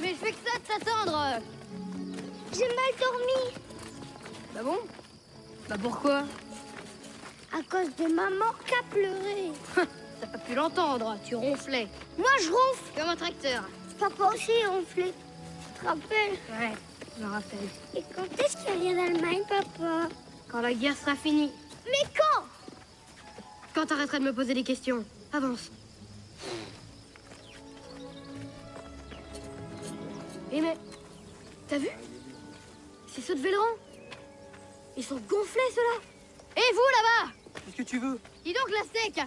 Mais je fais que ça de t'attendre. J'ai mal dormi. Bah bon? Bah pourquoi? À cause de maman qui a pleuré. T'as pas pu l'entendre, tu ronflais. Moi, je ronfle. Comme un tracteur. Papa aussi ronflait. Tu te rappelles? Ouais, je me rappelle. Et quand est-ce qu'il y a d'Allemagne, papa? Quand la guerre sera finie. Mais quand? Quand t'arrêteras de me poser des questions. Avance. Eh mais... T'as vu? C'est ceux de Véleran. Ils sont gonflés, ceux-là. Et vous, là-bas? Qu'est-ce que tu veux? Dis donc, la steak.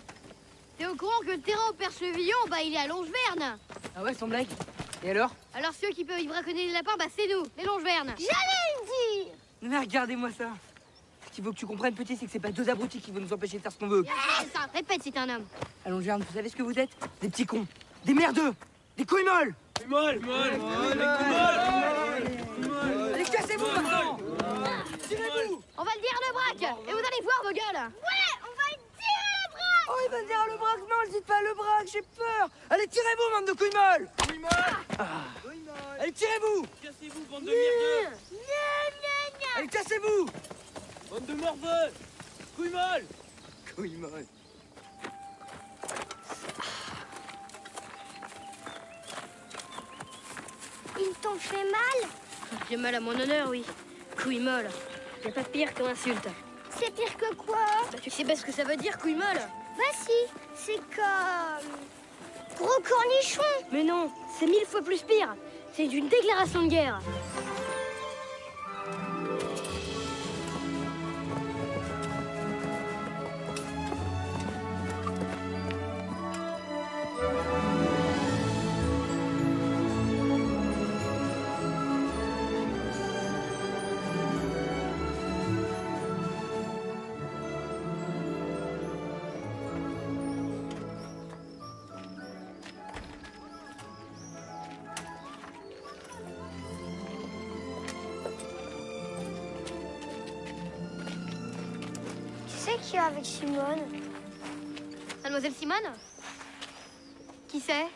T'es au courant que le terrain au Perchevillon, bah il est à Longeverne. Ah ouais, sans blague. Et alors? Alors ceux qui peuvent y braconner les lapins, bah c'est nous, les Longevernes. J'allais le dire. Mais regardez-moi ça. Ce qu'il faut que tu comprennes, petit, c'est que c'est pas deux abrutis qui vont nous empêcher de faire ce qu'on veut. C'est ça, répète si t'es un homme. Allons, Gérard, vous savez ce que vous êtes? Des petits cons, des merdeux, des couilles molles. Allez, Allez, cassez-vous maintenant. Tirez-vous. On va le dire à le braque, et vous allez voir vos gueules. Ouais, on va le dire à la braque. Oh, il va dire le braque. Non, le dites pas le braque, j'ai peur. Allez, tirez-vous, bande de couilles molles. Allez, tirez-vous. Cassez-vous, bande de merdeux! Allez, cassez-vous. Bande de morveux! Couille molle! Couilles molles. Ils t'ont fait mal? J'ai mal à mon honneur, oui. Couille molle. Y'a pas pire comme insulte. C'est pire que quoi? Bah, tu sais pas ce que ça veut dire, couille molle? Bah si, c'est comme... gros cornichon. Mais non, c'est 1000 fois plus pire. C'est une déclaration de guerre. Tu sais qui est avec Simone? Mademoiselle Simone? Qui c'est?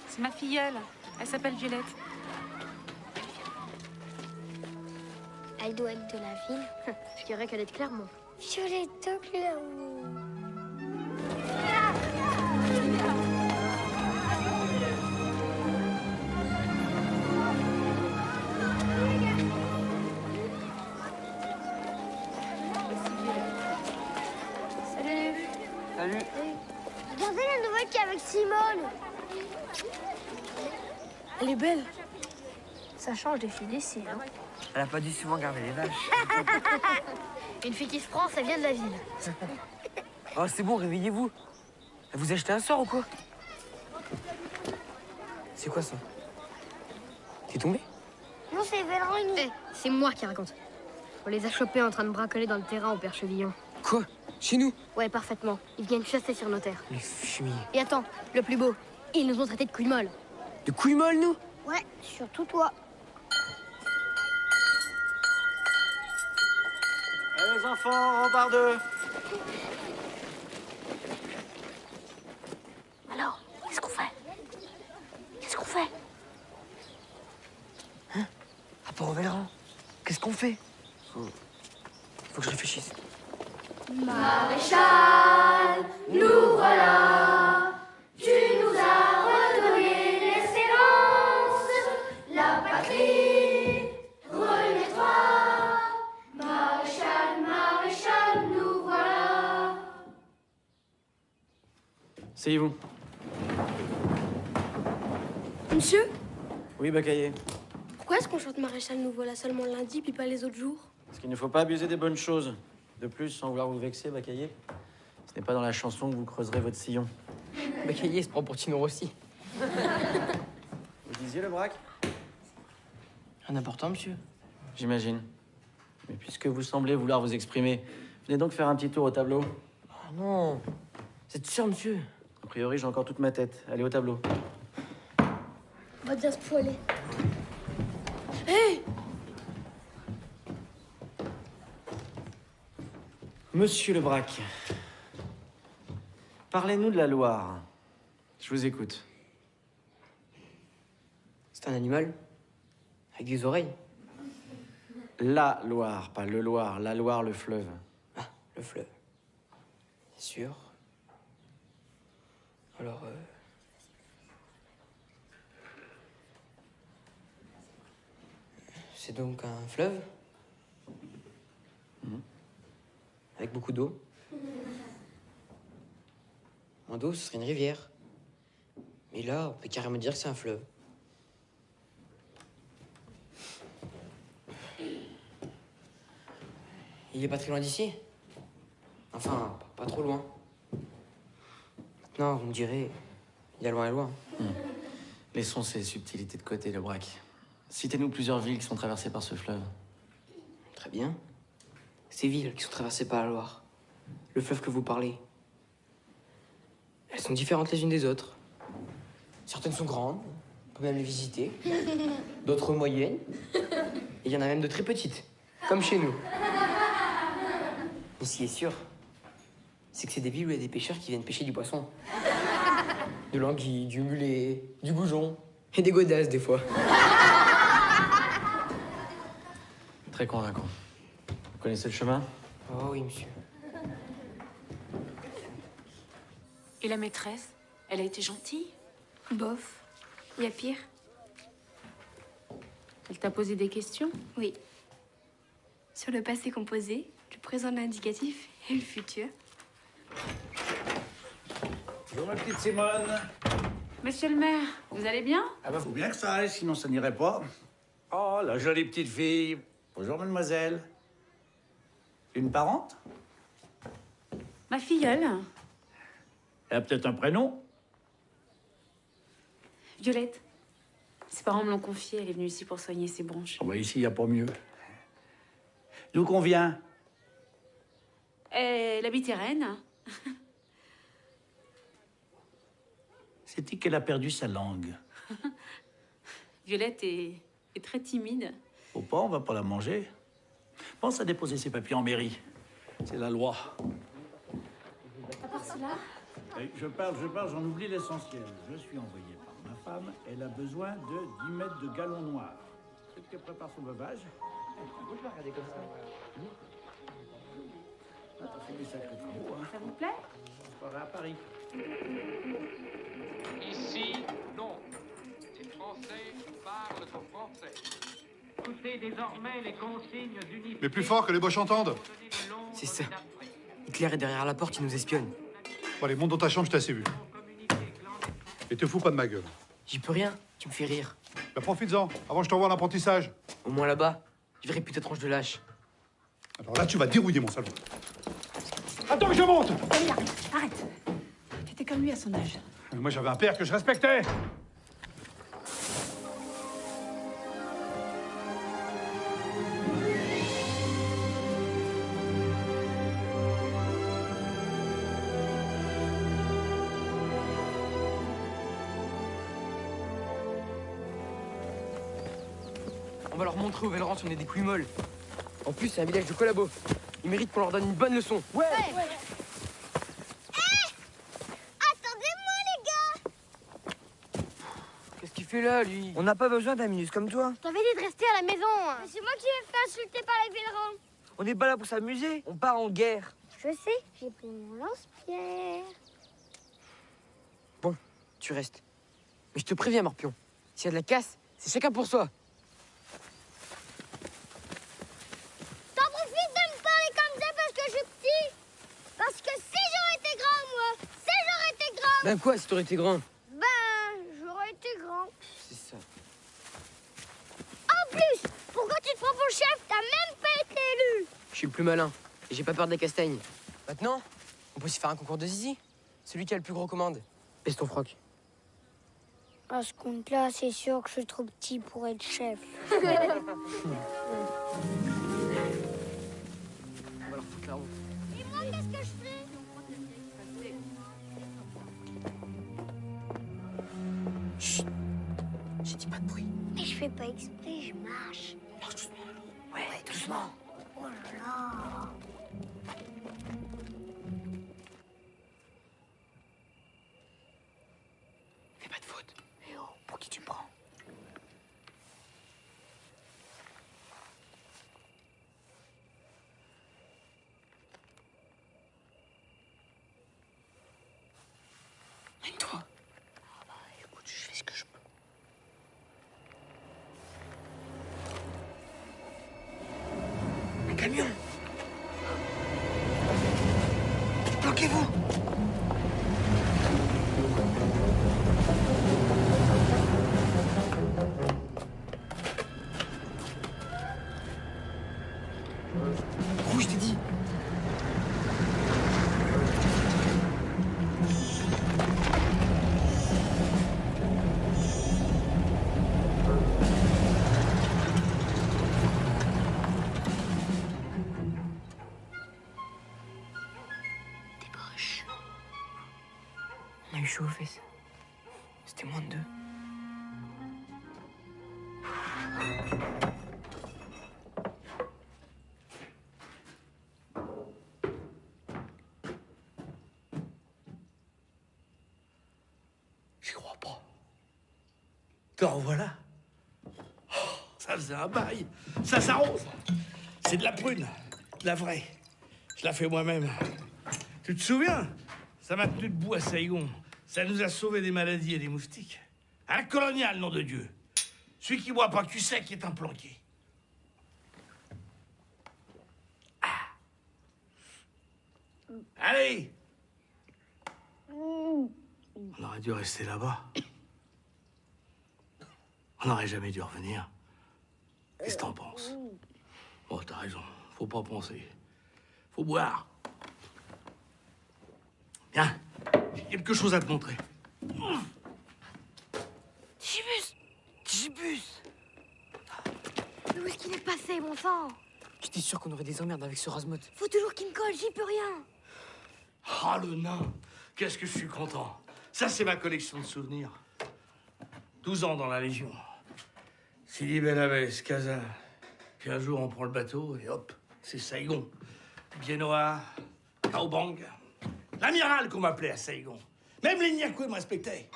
C'est ma filleule. Elle s'appelle Violette. Elle doit être de la ville. Je dirais qu'elle est de Clermont. Violette de Clermont. Salut. Salut. Regardez la nouvelle qui est avec Simone. Elle est belle. Ça change des filles d'ici, hein. Elle a pas dû souvent garder les vaches. Une fille qui se prend, ça vient de la ville. Oh, c'est bon, réveillez-vous. Vous achetez un sort ou quoi? C'est quoi ça? T'es tombé? Non, c'est Véleran. Eh, c'est moi qui raconte. On les a chopés en train de bracoler dans le terrain au Perchevillon. Quoi? Chez nous? Ouais, parfaitement. Ils viennent chasser sur nos terres. Les fumiers. Et attends, le plus beau, ils nous ont traités de couilles molles. De couilles molles, nous? Ouais, surtout toi. Allez, les enfants, on part deux! Alors, qu'est-ce qu'on fait? Qu'est-ce qu'on fait? Rapport au Véleran. Qu'est-ce qu'on fait? Faut que je réfléchisse. Maréchal, nous voilà. Tu nous as redonné l'espérance. La patrie, relève-toi. Maréchal, maréchal, nous voilà. Asseyez-vous. Monsieur? Oui, Bacaillé. Pourquoi Pourquoi est-ce qu'on chante Maréchal nous voilà seulement le lundi puis pas les autres jours? Parce qu'il ne faut pas abuser des bonnes choses. De plus, sans vouloir vous vexer, Bacaillé, ce n'est pas dans la chanson que vous creuserez votre sillon. Bacaillé se prend pour Tino Rossi. Vous disiez, le braque? Rien d'important, monsieur. J'imagine. Mais puisque vous semblez vouloir vous exprimer, venez donc faire un petit tour au tableau. Oh non. C'est sûr, monsieur. A priori, j'ai encore toute ma tête. Allez au tableau. On va bien se poiler. Hé! Monsieur Lebrac, parlez-nous de la Loire. Je vous écoute. C'est un animal. Avec des oreilles. La Loire, pas le Loire. La Loire, le fleuve. Ah, le fleuve. C'est sûr. Alors, c'est donc un fleuve. Avec beaucoup d'eau. Moins d'eau, ce serait une rivière. Mais là, on peut carrément dire que c'est un fleuve. Il est pas très loin d'ici. Enfin, pas trop loin. Maintenant, vous me direz, il y a loin et loin. Laissons ces subtilités de côté, Lebrac. Citez-nous plusieurs villes qui sont traversées par ce fleuve. Très bien. Ces villes qui sont traversées par la Loire, le fleuve que vous parlez, elles sont différentes les unes des autres. Certaines sont grandes, on peut même les visiter. D'autres moyennes. Et il y en a même de très petites, comme chez nous. Mais ce qui est sûr, c'est que c'est des villes où il y a des pêcheurs qui viennent pêcher du poisson. De l'anguille, du mulet, du goujon et des godasses des fois. Très convaincant. Vous connaissez le chemin? Oh oui, monsieur. Et la maîtresse, elle a été gentille? Bof. Il y a pire. Elle t'a posé des questions? Oui. Sur le passé composé, le présent indicatif et le futur. Bonjour ma petite Simone. Monsieur le maire, vous allez bien? Ah bah faut bien que ça aille, sinon ça n'irait pas. Oh, la jolie petite fille. Bonjour mademoiselle. Une parente? Ma filleule, Elle a peut-être un prénom? Violette. Ses parents me l'ont confiée, elle est venue ici pour soigner ses bronches. Oh bah ici, il n'y a pas mieux. D'où qu'on vient? Elle habite Rennes. C'est-il qu'elle a perdu sa langue? Violette est très timide. Faut pas, on va pas la manger. Pense à déposer ses papiers en mairie. C'est la loi. À part cela, Je parle, j'en oublie l'essentiel. Je suis envoyé par ma femme. Elle a besoin de 10 mètres de galon noir. Peut-être qu'elle prépare son veuvage. Moi, je vais regarder comme ça. Ah, t'as fait des sacrés travaux, hein. ça vous plaît? On se croirait à Paris. Ici, non. Les Français parlent en français. Écoutez désormais les consignes d'unité. Mais plus fort que les boches entendent. C'est ça. Hitler est derrière la porte, il nous espionne. Bon, allez, monte dans ta chambre, je t'ai assez vu. Et te fous pas de ma gueule. J'y peux rien, tu me fais rire. Bah, profites-en, avant je t'envoie en apprentissage. Au moins là-bas, je verrai plus ta tronche de lâche. Alors là, tu vas dérouiller, mon salaud. Attends que je monte! Arrête. T'étais comme lui à son âge. Moi, j'avais un père que je respectais. On va leur montrer au Véleran si on est des couilles molles. En plus, c'est un village de collabos. Ils méritent qu'on leur donne une bonne leçon. Ouais. Attendez-moi, les gars! Qu'est-ce qu'il fait là, lui? On n'a pas besoin d'un minus comme toi. Je t'avais dit de rester à la maison. Hein. C'est moi qui vais me faire insulter par les Vélerans. On n'est pas là pour s'amuser. On part en guerre. Je sais, j'ai pris mon lance-pierre. Bon, tu restes. Mais je te préviens, Morpion. S'il y a de la casse, c'est chacun pour soi. T'en profites de me parler comme ça parce que je suis petit. Parce que si j'aurais été grand, moi, si j'aurais été grand, Ben quoi, si t'aurais été grand? ben, j'aurais été grand. C'est ça. Oh suis le plus malin. Et j'ai pas peur des castagnes. Maintenant, on peut s'y faire un concours de zizi. Celui qui a le plus gros commande. Baisse ton froc. À ce compte-là, c'est sûr que je suis trop petit pour être chef. On va leur foutre la honte. Et moi, qu'est-ce que je fais? Chut. J'ai dit pas de bruit. Mais je fais pas exprès, je marche. Marche doucement, Lolo. Ouais, doucement. Oh là là. Fais pas de faute. Eh oh, pour qui tu me prends? Mène-toi. Ah bah écoute, je fais ce que je peux. Un camion. Bloquez-vous. Rouge, t'ai dit. Débauche. On a eu chaud aux fesses. C'était moins de 2. J'y crois pas. Te revoilà. Oh, ça faisait un bail. Ça s'arrose. C'est de la prune. De la vraie. Je la fais moi-même. Tu te souviens? Ça m'a tenu debout à Saigon. Ça nous a sauvé des maladies et des moustiques. Un colonial, nom de Dieu. Celui qui boit pas cul sec est un planqué. Ah. Allez! On aurait dû rester là-bas. On n'aurait jamais dû revenir. Qu'est-ce que t'en penses? Oh, t'as raison. Faut pas penser. Faut boire. Viens, j'ai quelque chose à te montrer. Digibus! Digibus! Mais où est-ce qu'il est passé, mon sang? J'étais sûr qu'on aurait des emmerdes avec ce Razmot. Faut toujours qu'il me colle, j'y peux rien. Ah, le nain! Qu'est-ce que je suis content. Ça, c'est ma collection de souvenirs. 12 ans dans la Légion. Sidi Bel Abbès, Casa. Puis un jour, on prend le bateau et hop, c'est Saigon. Biennois, Cao Bang. L'amiral qu'on m'appelait à Saigon. Même les Nyakoués me respectaient.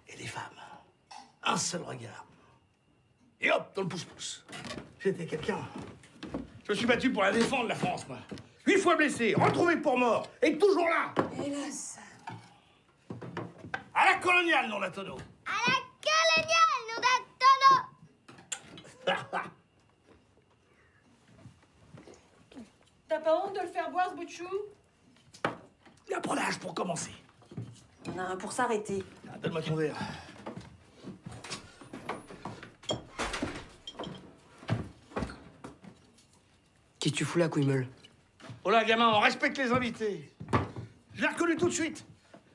Et les femmes. Un seul regard. Et hop, dans le pouce-pouce. J'étais quelqu'un. Je me suis battu pour la défendre, la France, moi. 8 fois blessé, retrouvé pour mort, et toujours là. Hélas. À la coloniale, non la tonneau. À la coloniale, nom d'un tonneau. T'as pas honte de le faire boire, ce bout de chou? Il y a pas d'âge pour commencer. On a un pour s'arrêter. Ah, donne-moi ton verre. Qu'est-ce que tu fous là, couille-meule? Oh là, gamin, on respecte les invités. Je l'ai reconnu tout de suite.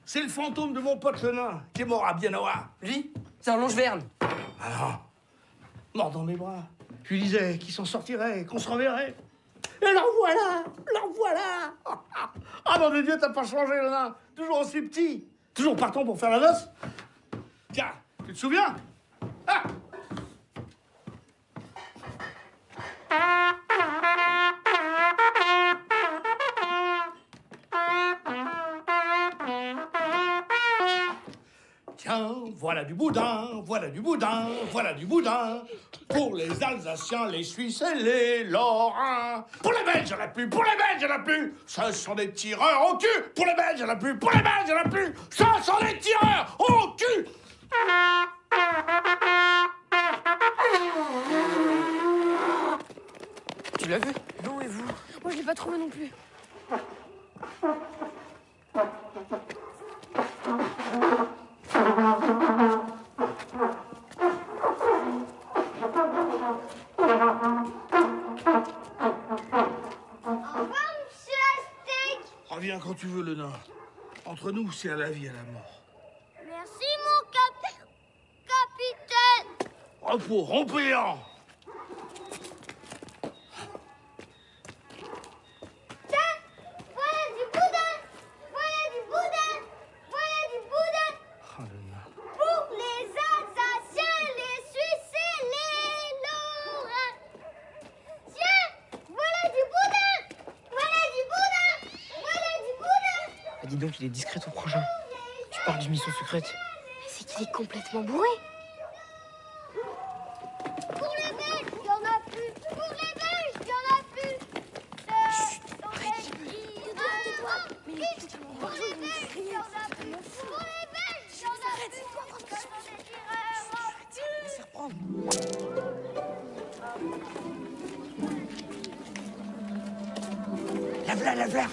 C'est le fantôme de mon pote le nain, qui est mort à Biennois. Lui? C'est un longe-verne. Ah non. Mort dans mes bras. Je lui disais qu'il s'en sortirait, qu'on se reverrait. Et l'en voilà. Ah, nom de Dieu, t'as pas changé, le nain. Toujours aussi petit. Toujours partant pour faire la noce. Tiens, tu te souviens? Ah! Tiens, voilà du boudin, voilà du boudin, voilà du boudin. Pour les Alsaciens, les Suisses et les Lorrains. Pour les Belges, il n'y en a plus, pour les Belges, il n'y en a plus. Ce sont des tireurs au cul. Pour les Belges, il n'y en a plus, pour les Belges, il n'y en a plus. Ce sont des tireurs au cul. Tu l'as vu? Non, et vous? Moi, je l'ai pas trouvé non plus. Viens quand tu veux, le nain. Entre nous, c'est à la vie, à la mort. Merci, mon capitaine. Repos, rompéant. Tiens, voilà du boudin. Voilà du boudin. Voilà du boudin. Oh, le nain. Pour les Alsaciens, les Suisses et les Lorrains. Tiens, voilà du boudin. Voilà du boudin. Voilà du boudin. Ah, dis donc, il est discret ton prochain. Tu parles d'une mission secrète. Mais c'est qu'il est complètement bourré. Pour les Belges, il y en a plus. Pour les Belges, il y en a plus. Chut, arrête. Pour les Belges, il y en a plus. Pour les Belges, il y en a plus. Laisse reprendre. Lave-la, lave-la.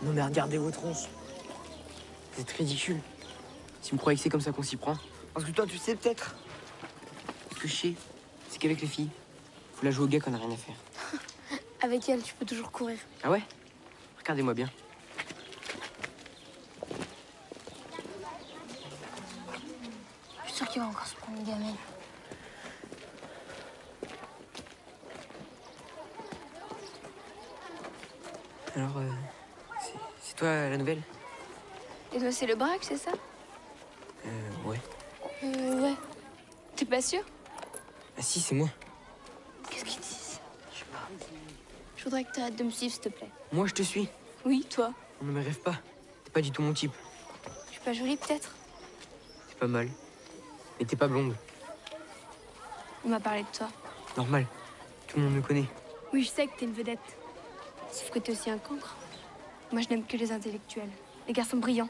Non mais regardez vos tronches. Vous êtes ridicule. Si vous croyez que c'est comme ça qu'on s'y prend. Parce que toi tu sais peut-être. Ce que je sais, c'est qu'avec les filles, faut la jouer au gars qu'on a rien à faire. Avec elle, tu peux toujours courir. Ah ouais? Regardez-moi bien. Je suis sûre qu'il va encore se prendre une gamelle. Alors, c'est toi la nouvelle? Et toi, c'est le braque, c'est ça? Ouais. Ouais. T'es pas sûr? Ah si, c'est moi. Qu'est-ce qu'ils disent? Je sais pas. Je voudrais que t'arrêtes de me suivre, s'il te plaît. Moi, je te suis. Oui, toi. On ne me rêve pas. T'es pas du tout mon type. Je suis pas jolie, peut-être? C'est pas mal. Mais t'es pas blonde. On m'a parlé de toi. Normal. Tout le monde me connaît. Oui, je sais que t'es une vedette. Sauf que t'es aussi un cancre. Moi, je n'aime que les intellectuels. Les garçons brillants.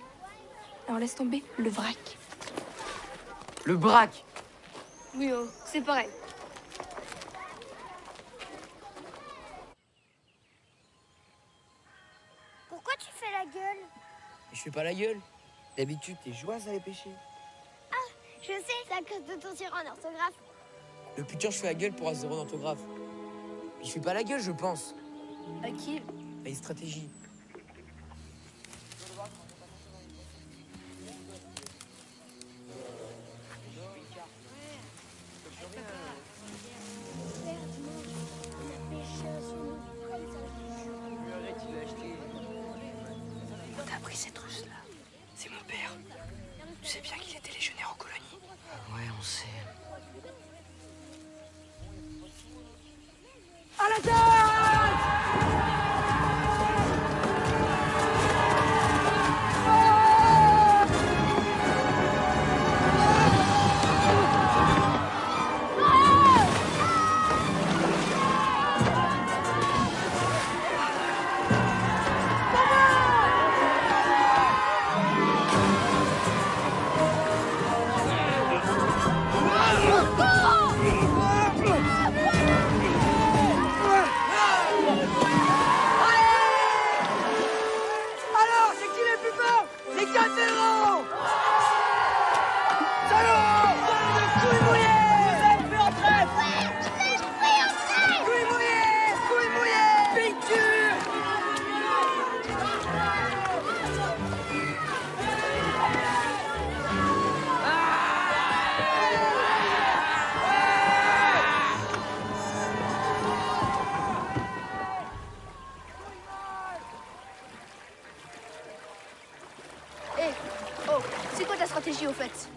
Alors laisse tomber le vrac. Le braque! Oui, oh, c'est pareil. Pourquoi tu fais la gueule? Je fais pas la gueule. D'habitude, t'es joie à aller pêcher. Je sais, c'est à cause de ton tir en orthographe. Le putain, je fais la gueule pour un zéro d'orthographe. Puis je fais pas la gueule, je pense. À qui? À une stratégie. T'as pris cette russe-là. C'est mon père. Tu sais bien qu'il était légionnaire en colonie. Ouais, on sait. À la tête! Alors, c'est qui les plus forts? Les Catérans! Salaud! Couilles mouillées! Vous êtes pris en traite! Couilles mouillées! Couilles mouillées! Peinture! Hé, oh, c'est quoi ta stratégie, au fait?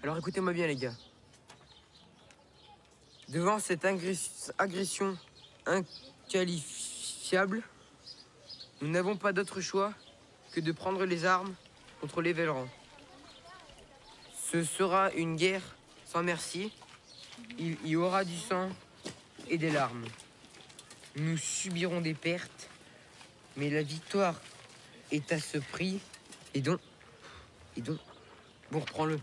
Alors écoutez-moi bien, les gars. Devant cette agression inqualifiable, nous n'avons pas d'autre choix que de prendre les armes contre les Vélerans. Ce sera une guerre sans merci. Il y aura du sang et des larmes. Nous subirons des pertes, mais la victoire est à ce prix. Et donc, bon, reprends-le.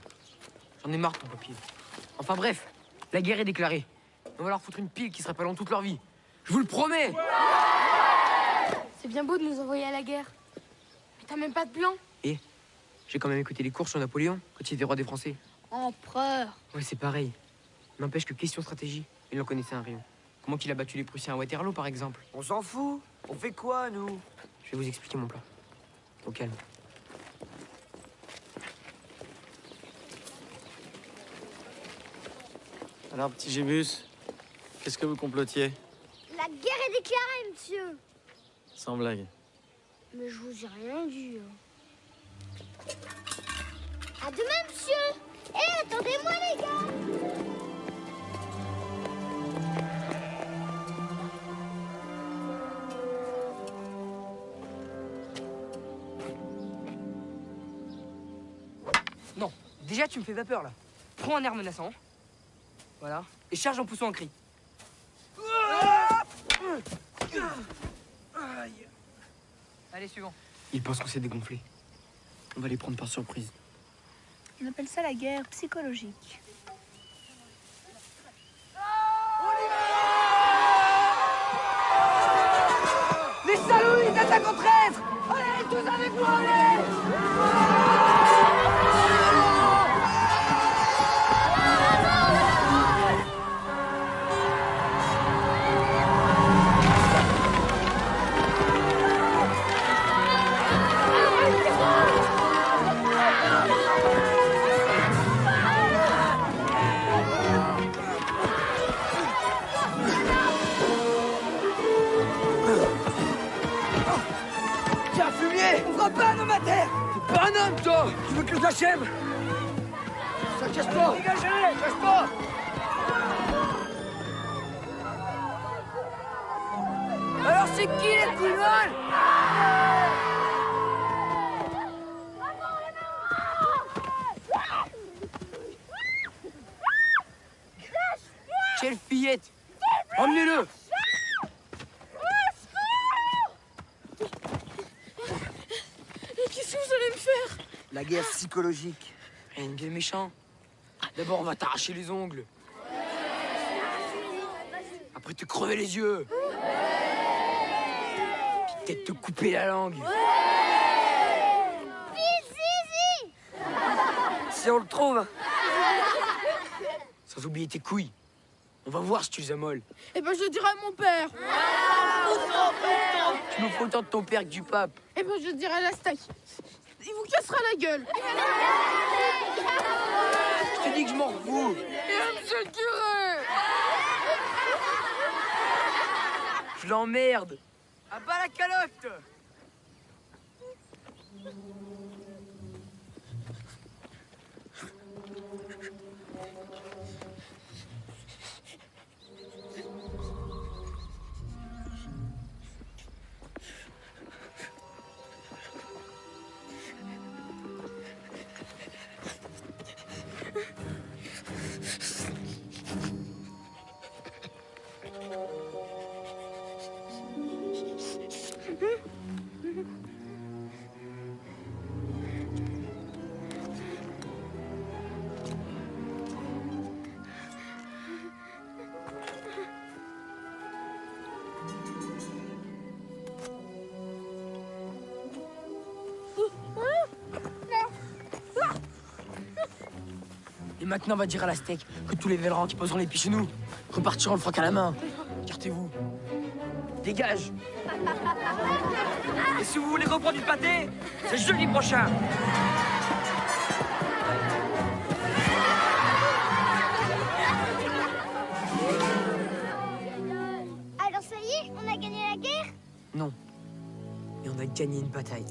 J'en ai marre de ton papier. Enfin bref, la guerre est déclarée. On va leur foutre une pile qui sera pas longue toute leur vie. Je vous le promets! C'est bien beau de nous envoyer à la guerre. Mais t'as même pas de plan. Et j'ai quand même écouté les cours sur Napoléon quand il était roi des Français. Empereur. Ouais, c'est pareil. N'empêche que question stratégie, il en connaissait un rayon. Comment qu'il a battu les Prussiens à Waterloo, par exemple? On s'en fout. On fait quoi, nous? Je vais vous expliquer mon plan. Au calme. Alors, petit Gébus, qu'est-ce que vous complotiez? La guerre est déclarée, monsieur. Sans blague. Mais je vous ai rien dit. À demain, monsieur. Eh, attendez-moi, les gars. Non, déjà tu me fais peur là. Prends un air menaçant. Voilà. Et charge en poussant un cri. Allez, suivant. Ils pensent qu'on s'est dégonflé. On va les prendre par surprise. On appelle ça la guerre psychologique. Les salauds, ils attaquent au traître! Allez, tous avec moi, allez! Tiens, fumier! On fera pas un homme à terre! T'es pas un homme, toi! Tu veux que je l'achève? Ça cache pas! Dégagez! Cache pas! Alors c'est qui les couilles molles? Quelle fillette! Emmenez-le! Qu'est-ce que vous allez me faire? La guerre psychologique. Rien de bien méchant. D'abord, on va t'arracher les ongles. Après, te crever les yeux. Puis peut-être te couper la langue. Zizi. Si on le trouve. Sans oublier tes couilles. On va voir si tu les amolles. Eh ben, je le dirai à mon père. Tu me fous autant de ton père que du pape. Eh ben, je le dirai à la stack. Il vous cassera la gueule. Je te dis que je m'en fous. Et monsieur le curé. Je l'emmerde. À bas la calotte. Et maintenant, on va dire à la steak que tous les vélerans qui poseront les pieds chez nous repartiront le froc à la main. Écartez-vous. Dégage. Et si vous voulez reprendre du pâté, c'est jeudi prochain. Alors ça y est, on a gagné la guerre? Non. Mais on a gagné une bataille.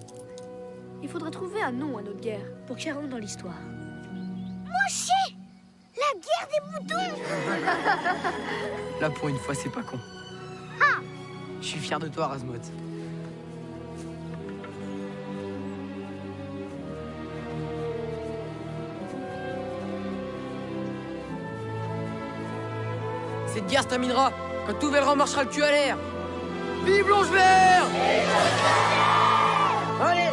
Il faudrait trouver un nom à notre guerre pour qu'elle rentre dans l'histoire. Moché! La guerre des moutons! Là, pour une fois, c'est pas con. Ah! Je suis fier de toi, Razmot. Cette guerre se terminera quand tout Véleran marchera le cul à l'air. Vive Longevert! Allez!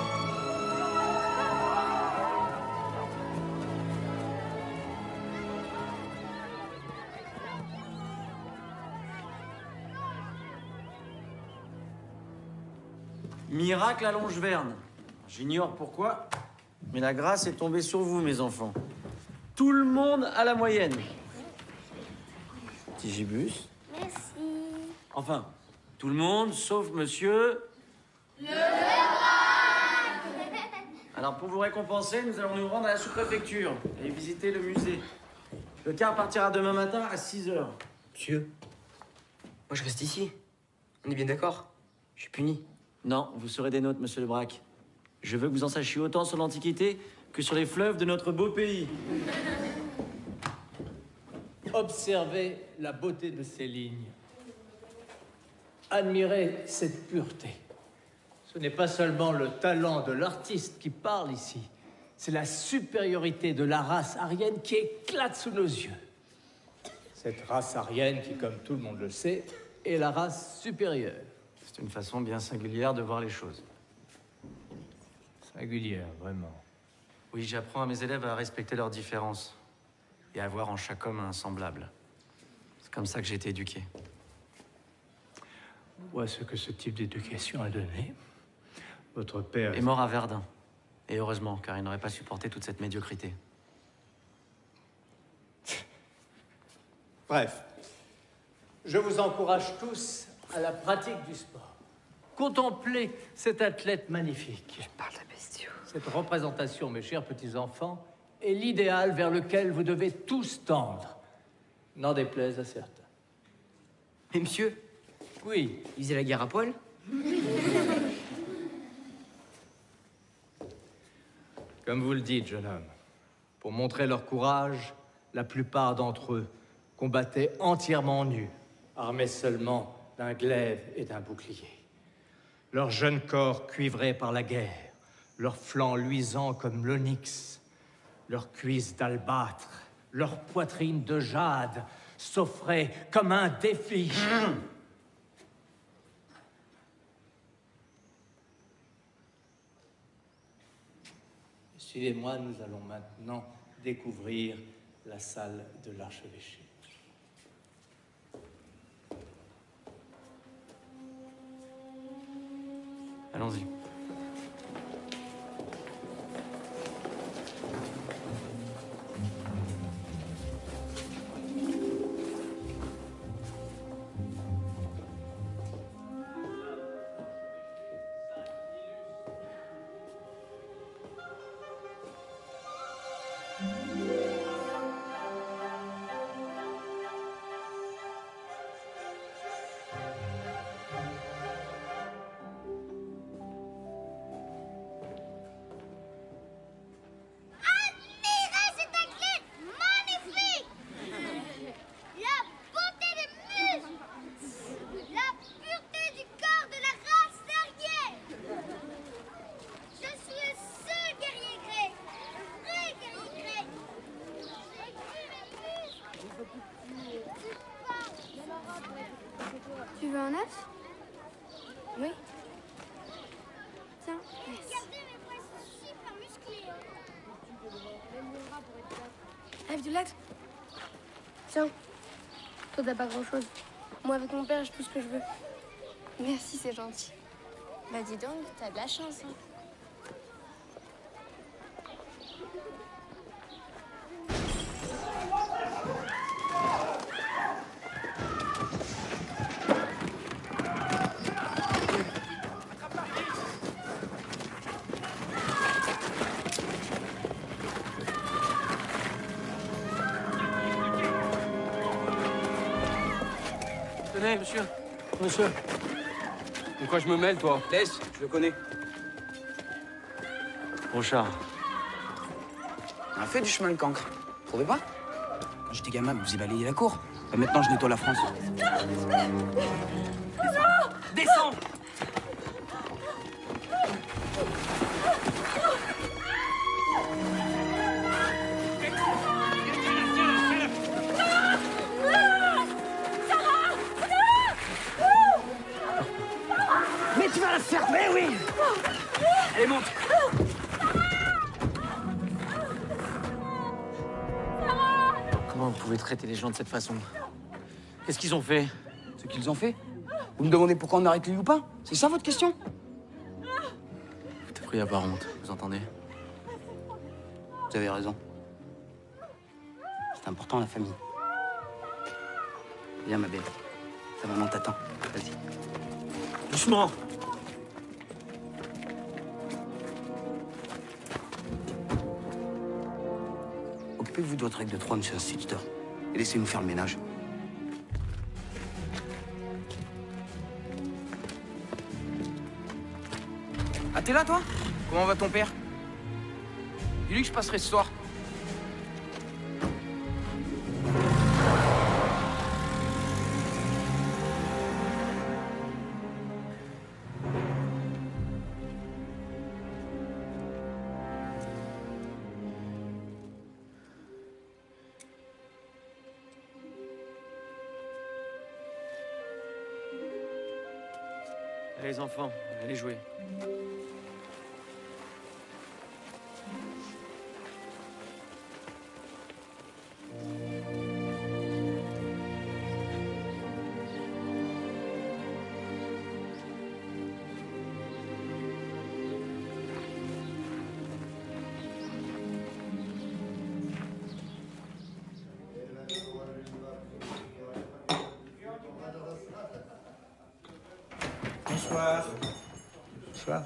Miracle à Longeverne. J'ignore pourquoi, mais la grâce est tombée sur vous, mes enfants. Tout le monde à la moyenne. Petit gibus. Merci. Enfin, tout le monde, sauf monsieur... Alors, pour vous récompenser, nous allons nous rendre à la sous-préfecture et visiter le musée. Le car partira demain matin à 6 h. Monsieur, moi je reste ici. On est bien d'accord? Je suis puni. Non, vous serez des nôtres, monsieur Lebrac. Je veux que vous en sachiez autant sur l'Antiquité que sur les fleuves de notre beau pays. Observez la beauté de ces lignes. Admirez cette pureté. Ce n'est pas seulement le talent de l'artiste qui parle ici, c'est la supériorité de la race aryenne qui éclate sous nos yeux. Cette race aryenne qui, comme tout le monde le sait, est la race supérieure. C'est une façon bien singulière de voir les choses. Singulière, vraiment. Oui, j'apprends à mes élèves à respecter leurs différences et à voir en chaque homme un semblable. C'est comme ça que j'ai été éduqué. Vois ce que ce type d'éducation a donné. Votre père est mort à Verdun. Et heureusement, car il n'aurait pas supporté toute cette médiocrité. Bref, je vous encourage tous à la pratique du sport. Contemplez cet athlète magnifique. Je parle de bestiaux. Cette représentation, mes chers petits-enfants, est l'idéal vers lequel vous devez tous tendre. N'en déplaise à certains. Mais monsieur, oui, il faisait la guerre à poil? Comme vous le dites, jeune homme, pour montrer leur courage, la plupart d'entre eux combattaient entièrement nus, armés seulement d'un glaive et d'un bouclier. Leurs jeunes corps cuivrés par la guerre, leurs flancs luisants comme l'onyx, leurs cuisses d'albâtre, leurs poitrines de jade s'offraient comme un défi. Suivez-moi, nous allons maintenant découvrir la salle de l'archevêché. Allons-y. Tu veux un œuf? Oui. Tiens. Regardez, mes bras sont super musclés. Abdullah. Tiens. Toi, t'as pas grand-chose. Moi, avec mon père, j'ai tout ce que je veux. Merci, c'est gentil. Bah dis donc, t'as de la chance. Hein. Tenez, monsieur. Monsieur. De quoi je me mêle, toi? Laisse, je le connais. Rochard. On a fait du chemin de cancre. Vous trouvez pas? Quand j'étais gamin, vous y balayez la cour. Et maintenant, je nettoie la France. Descends! Mais tu vas la faire, mais oui! Allez, monte! Comment vous pouvez traiter les gens de cette façon? Qu'est-ce qu'ils ont fait? Ce qu'ils ont fait? Vous me demandez pourquoi on arrête les loupins? C'est ça votre question? Vous devriez avoir honte, vous entendez? Vous avez raison. C'est important, la famille. Viens, ma belle. Ta maman t'attend. Vas-y. Doucement. Occupez-vous de votre règle de 3, monsieur l'instituteur. Et laissez-nous faire le ménage. Ah, t'es là, toi? Comment va ton père? Dis-lui que je passerai ce soir. Allez, les enfants, allez jouer. Bonsoir. Bonsoir.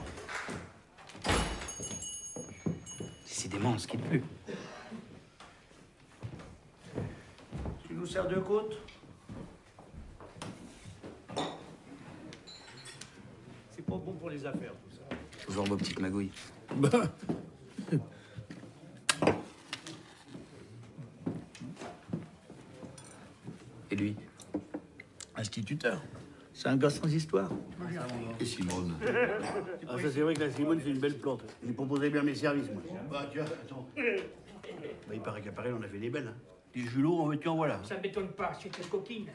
Décidément, on se quitte plus. Tu nous sers de côte? C'est pas bon pour les affaires, tout ça. Toujours vos petites magouilles. Et lui? Instituteur. C'est un gars sans histoire. Et Simone? Ah, ça, c'est vrai que la Simone, c'est une belle plante. Je lui proposais bien mes services, moi. Bah, tiens, attends. Bah, il paraît qu'à Paris, on a fait des belles. Hein. Des julots, en veux-tu, en voilà. Ça m'étonne pas, c'est une coquine.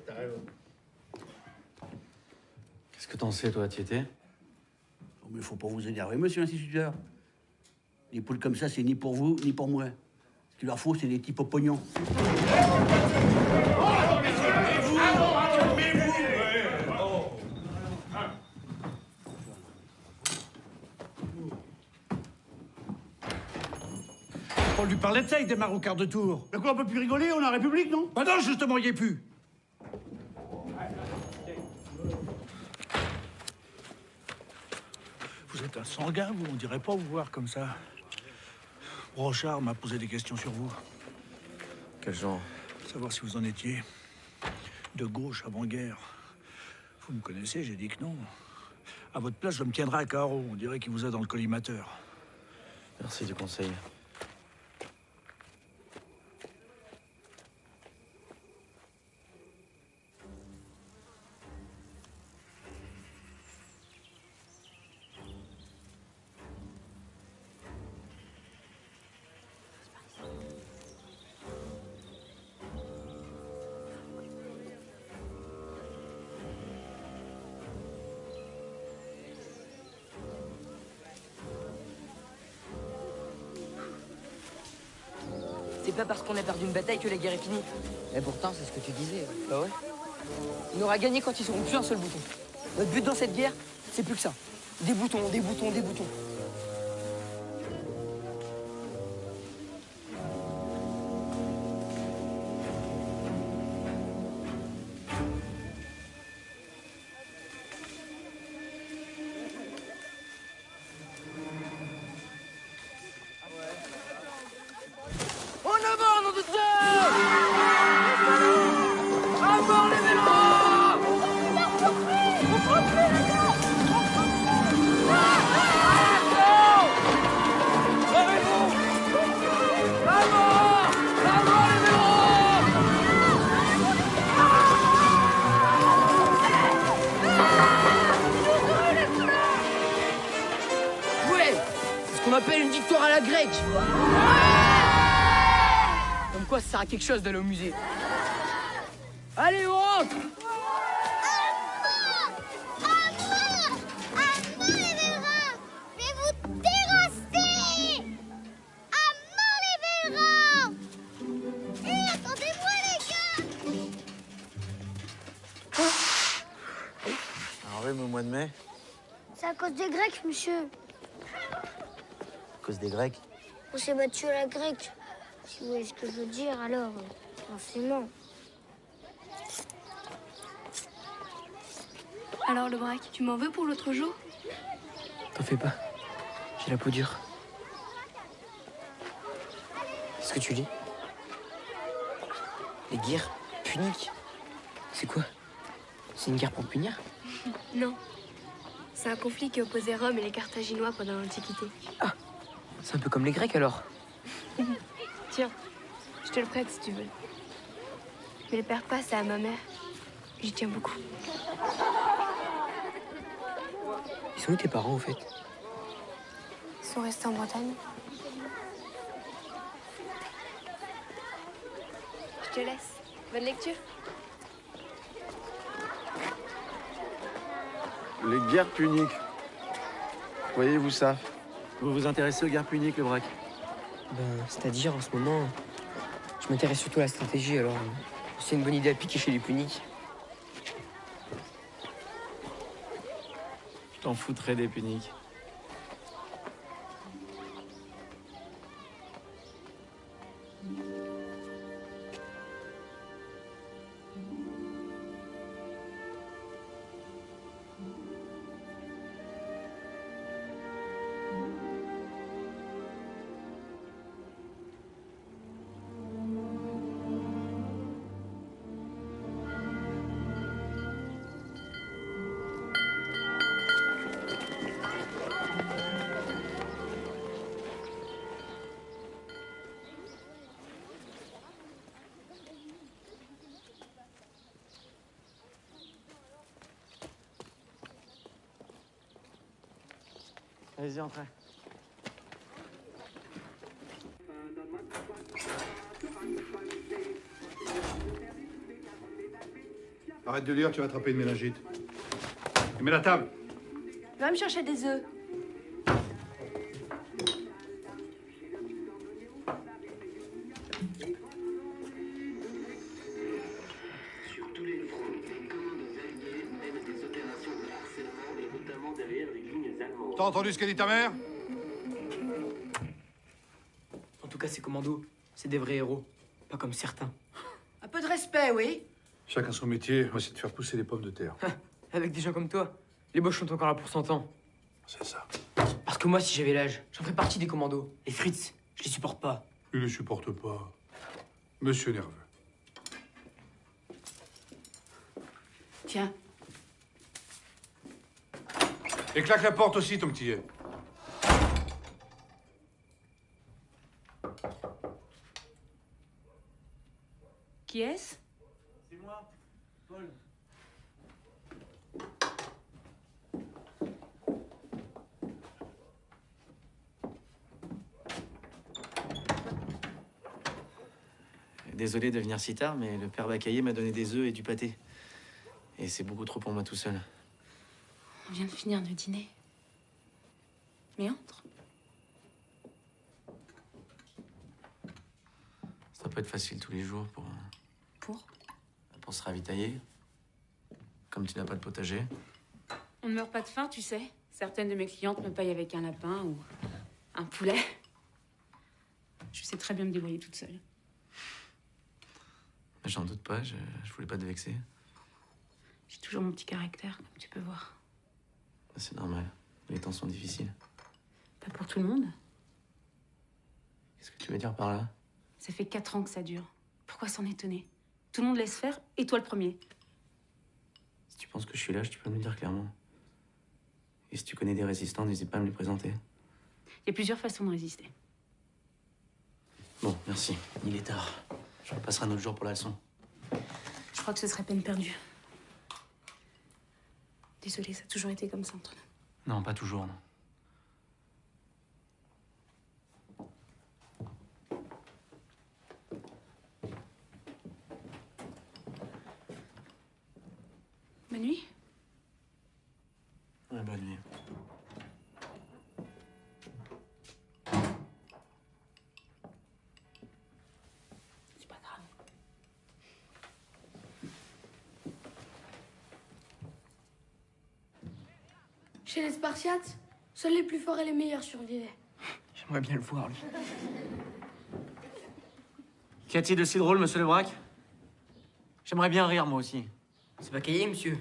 T'as raison. Qu'est-ce que t'en sais, toi, tu étais? Oh, mais faut pas vous énerver, monsieur l'instituteur. Des poules comme ça, c'est ni pour vous, ni pour moi. Ce qu'il leur faut, c'est des types au pognon. On lui parlait de ça, il démarre au quart de tour. Mais quoi, on peut plus rigoler, on a République, non? Bah non, justement, il y est plus. Vous êtes un sanguin, vous, on dirait pas vous voir comme ça. Brochard m'a posé des questions sur vous. Quel genre? Savoir si vous en étiez. De gauche, avant-guerre. Vous me connaissez, j'ai dit que non. À votre place, je me tiendrai à carreau. On dirait qu'il vous a dans le collimateur. Merci du conseil. C'est pas parce qu'on a perdu une bataille que la guerre est finie. Et pourtant, c'est ce que tu disais. Bah ouais. On aura gagné quand ils seront plus un seul bouton. Notre but dans cette guerre, c'est plus que ça. Des boutons, des boutons, des boutons. On appelle une victoire à la grecque. Comme quoi, ça sert à quelque chose d'aller au musée. Allez, on rentre. Au mois de mai? C'est à cause des Grecs, monsieur. À cause des Grecs? On s'est battu à la grecque. Si vous voyez ce que je veux dire, alors, forcément. Alors, le braque, tu m'en veux pour l'autre jour? T'en fais pas. J'ai la peau dure. Qu'est-ce que tu lis? Les guerres puniques? C'est quoi? C'est une guerre pour punir? Non. C'est un conflit qui opposait Rome et les Carthaginois pendant l'Antiquité. Ah, c'est un peu comme les Grecs alors. Tiens, je te le prête si tu veux. Mais le perds pas, c'est à ma mère. J'y tiens beaucoup. Ils sont où tes parents, au fait? Ils sont restés en Bretagne. Je te laisse. Bonne lecture. Les guerres puniques. Voyez-vous ça? Vous vous intéressez aux guerres puniques, le braque? Ben, c'est-à-dire, en ce moment, je m'intéresse surtout à la stratégie, alors c'est une bonne idée à piquer chez les puniques. Je t'en foutrais des puniques. Allez-y, entrez. Arrête de lire, tu vas attraper une méningite. Et mets la table. Va me chercher des œufs. T'as entendu ce qu'a dit ta mère? En tout cas, ces commandos, c'est des vrais héros. Pas comme certains. Un peu de respect, oui. Chacun son métier, moi c'est de faire pousser les pommes de terre. Avec des gens comme toi, les boches sont encore là pour 100 ans. C'est ça. Parce que moi, si j'avais l'âge, j'en ferais partie des commandos. Les Fritz, je les supporte pas. Il ne supporte pas. Monsieur nerveux. Tiens. Et claque la porte aussi, ton petit. Qui est-ce? C'est moi, Paul. Désolé de venir si tard, mais le père Bacaillé m'a donné des œufs et du pâté. Et c'est beaucoup trop pour moi tout seul. On vient de finir de dîner. Mais entre. Ça doit pas être facile tous les jours pour se ravitailler. Comme tu n'as pas de potager. On ne meurt pas de faim, tu sais. Certaines de mes clientes me payent avec un lapin ou un poulet. Je sais très bien me débrouiller toute seule. J'en doute pas, je voulais pas te vexer. J'ai toujours mon petit caractère, comme tu peux voir. C'est normal, les temps sont difficiles. Pas pour tout le monde. Qu'est-ce que tu veux dire par là? Ça fait 4 ans que ça dure. Pourquoi s'en étonner? Tout le monde laisse faire, et toi le premier. Si tu penses que je suis lâche, tu peux me le dire clairement. Et si tu connais des résistants, n'hésite pas à me les présenter. Il y a plusieurs façons de résister. Bon, merci. Il est tard. Je repasserai un autre jour pour la leçon. Je crois que ce serait peine perdue. Désolée, ça a toujours été comme ça entre nous. Non, pas toujours, non. Bonne nuit. Ouais, bonne nuit. C'est pas grave. Chez les Spartiates, seuls les plus forts et les meilleurs survivaient. J'aimerais bien le voir, lui. Qu'y a-t-il de si drôle, monsieur Lebrac? J'aimerais bien rire, moi aussi. C'est pas caillé, monsieur.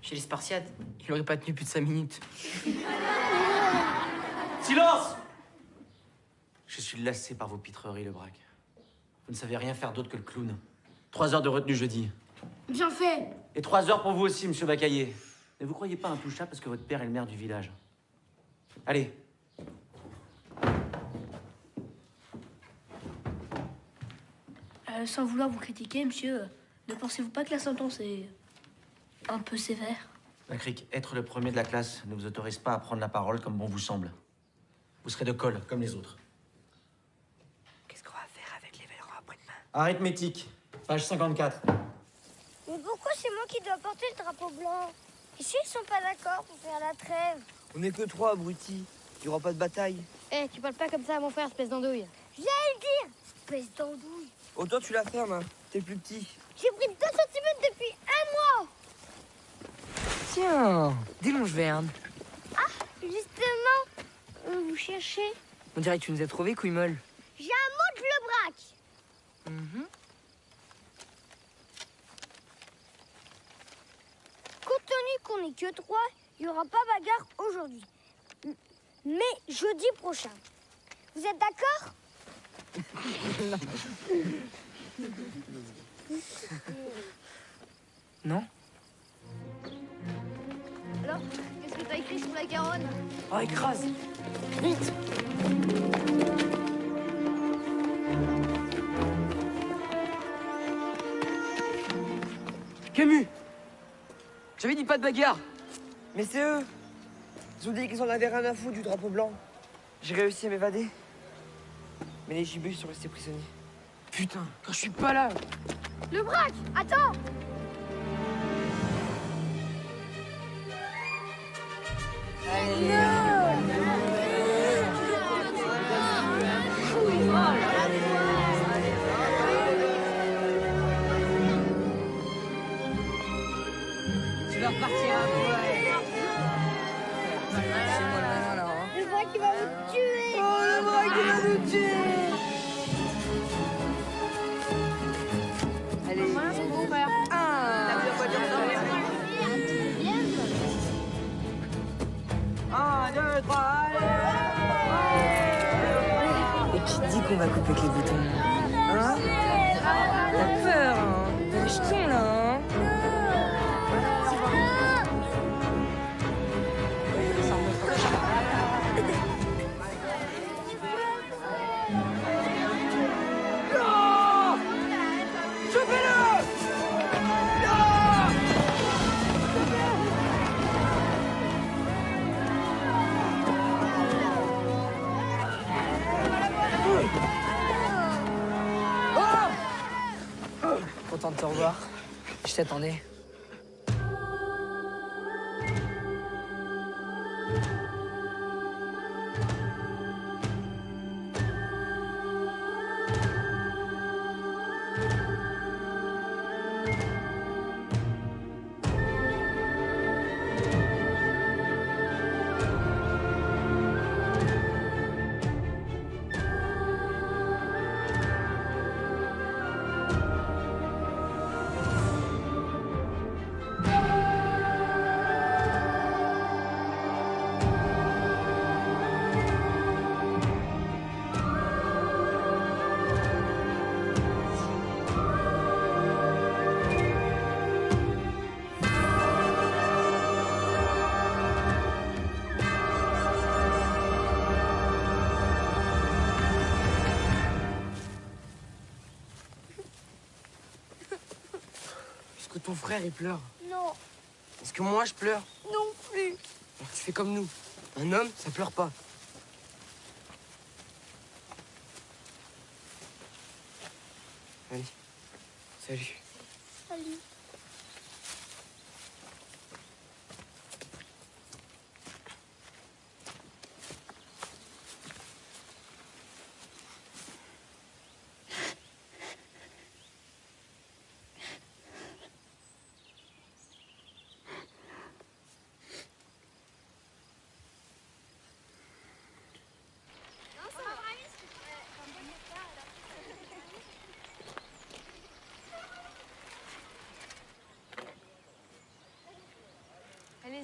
Chez les Spartiates, il aurait pas tenu plus de 5 minutes. Silence! Je suis lassé par vos pitreries, Lebrac. Vous ne savez rien faire d'autre que le clown. 3 heures de retenue jeudi. Bien fait. Et 3 heures pour vous aussi, monsieur Bacaillé. Ne vous croyez pas intouchable parce que votre père est le maire du village. Allez. Sans vouloir vous critiquer, monsieur, ne pensez-vous pas que la sentence est un peu sévère? La crique, être le premier de la classe ne vous autorise pas à prendre la parole comme bon vous semble. Vous serez de colle, comme les autres. Qu'est-ce qu'on va faire avec les Vellerons après-demain? Arithmétique, page 54. Mais pourquoi c'est moi qui dois porter le drapeau blanc? Et s'ils sont pas d'accord pour faire la trêve? On n'est que 3, abrutis. Il n'y aura pas de bataille. Eh, tu parles pas comme ça à mon frère, espèce d'andouille. J'allais le dire, espèce d'andouille. Oh, toi, tu la fermes, hein. T'es le plus petit. J'ai pris 2 cm depuis 1 mois. Tiens, des longes vernes. Ah, justement, vous cherchez? On dirait que tu nous as trouvé, couille molle. J'ai un mot de Lebrac. Compte tenu qu'on n'est que 3, il n'y aura pas bagarre aujourd'hui. Mais jeudi prochain. Vous êtes d'accord? Non? Alors, qu'est-ce que t'as écrit sur la Garonne? Oh, écrase! Vite! Camus! J'avais dit pas de bagarre. Mais c'est eux. Ils ont dit qu'ils en avaient rien à foutre du drapeau blanc. J'ai réussi à m'évader. Mais les gibus sont restés prisonniers. Putain, quand je suis pas là. Lebrac, attends! Tu vas repartir à C'est moi le malin, là, hein. Lebrac, il va me tuer. Oh, Lebrac, il va nous tuer. Allez. Voilà son beau-frère. T'as vu à quoi tu ressembles? 1, 2, 3, allez. Et qui dit qu'on va couper avec les boutons? Hein? T'as peur, hein? T'as les jetons, là, hein? Content de te revoir. Je t'attendais. Est-ce que ton frère, il pleure? Non, Est-ce que moi, je pleure? non plus. Alors tu fais comme nous. Un homme, ça pleure pas. Allez. Salut. Salut.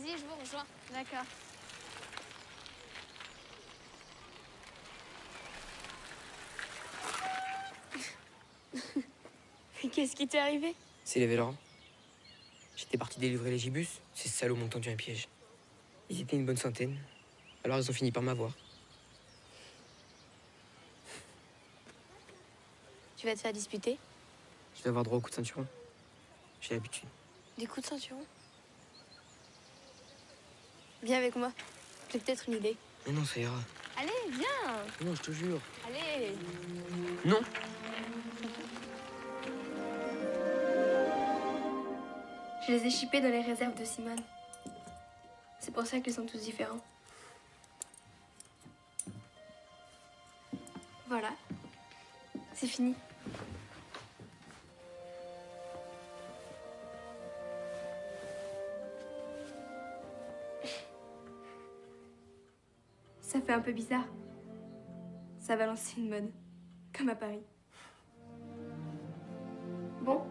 Vas-y, je vous rejoins. D'accord. Qu'est-ce qui t'est arrivé? C'est les Vélerans. J'étais parti délivrer les gibus, ces salauds m'ont tendu un piège. Ils étaient une bonne centaine, alors ils ont fini par m'avoir. Tu vas te faire disputer? Je vais avoir droit au coup de ceinturon. J'ai l'habitude. Des coups de ceinturon? Viens avec moi. J'ai peut-être une idée. Mais non, ça ira. Allez, viens! Non, je te jure. Allez! Non. Je les ai chippés dans les réserves de Simone. C'est pour ça qu'ils sont tous différents. Voilà. C'est fini. Ça fait un peu bizarre. Ça va lancer une mode, comme à Paris. Bon,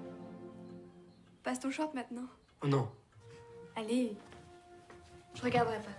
passe ton short maintenant. Oh non. Allez, je regarderai pas.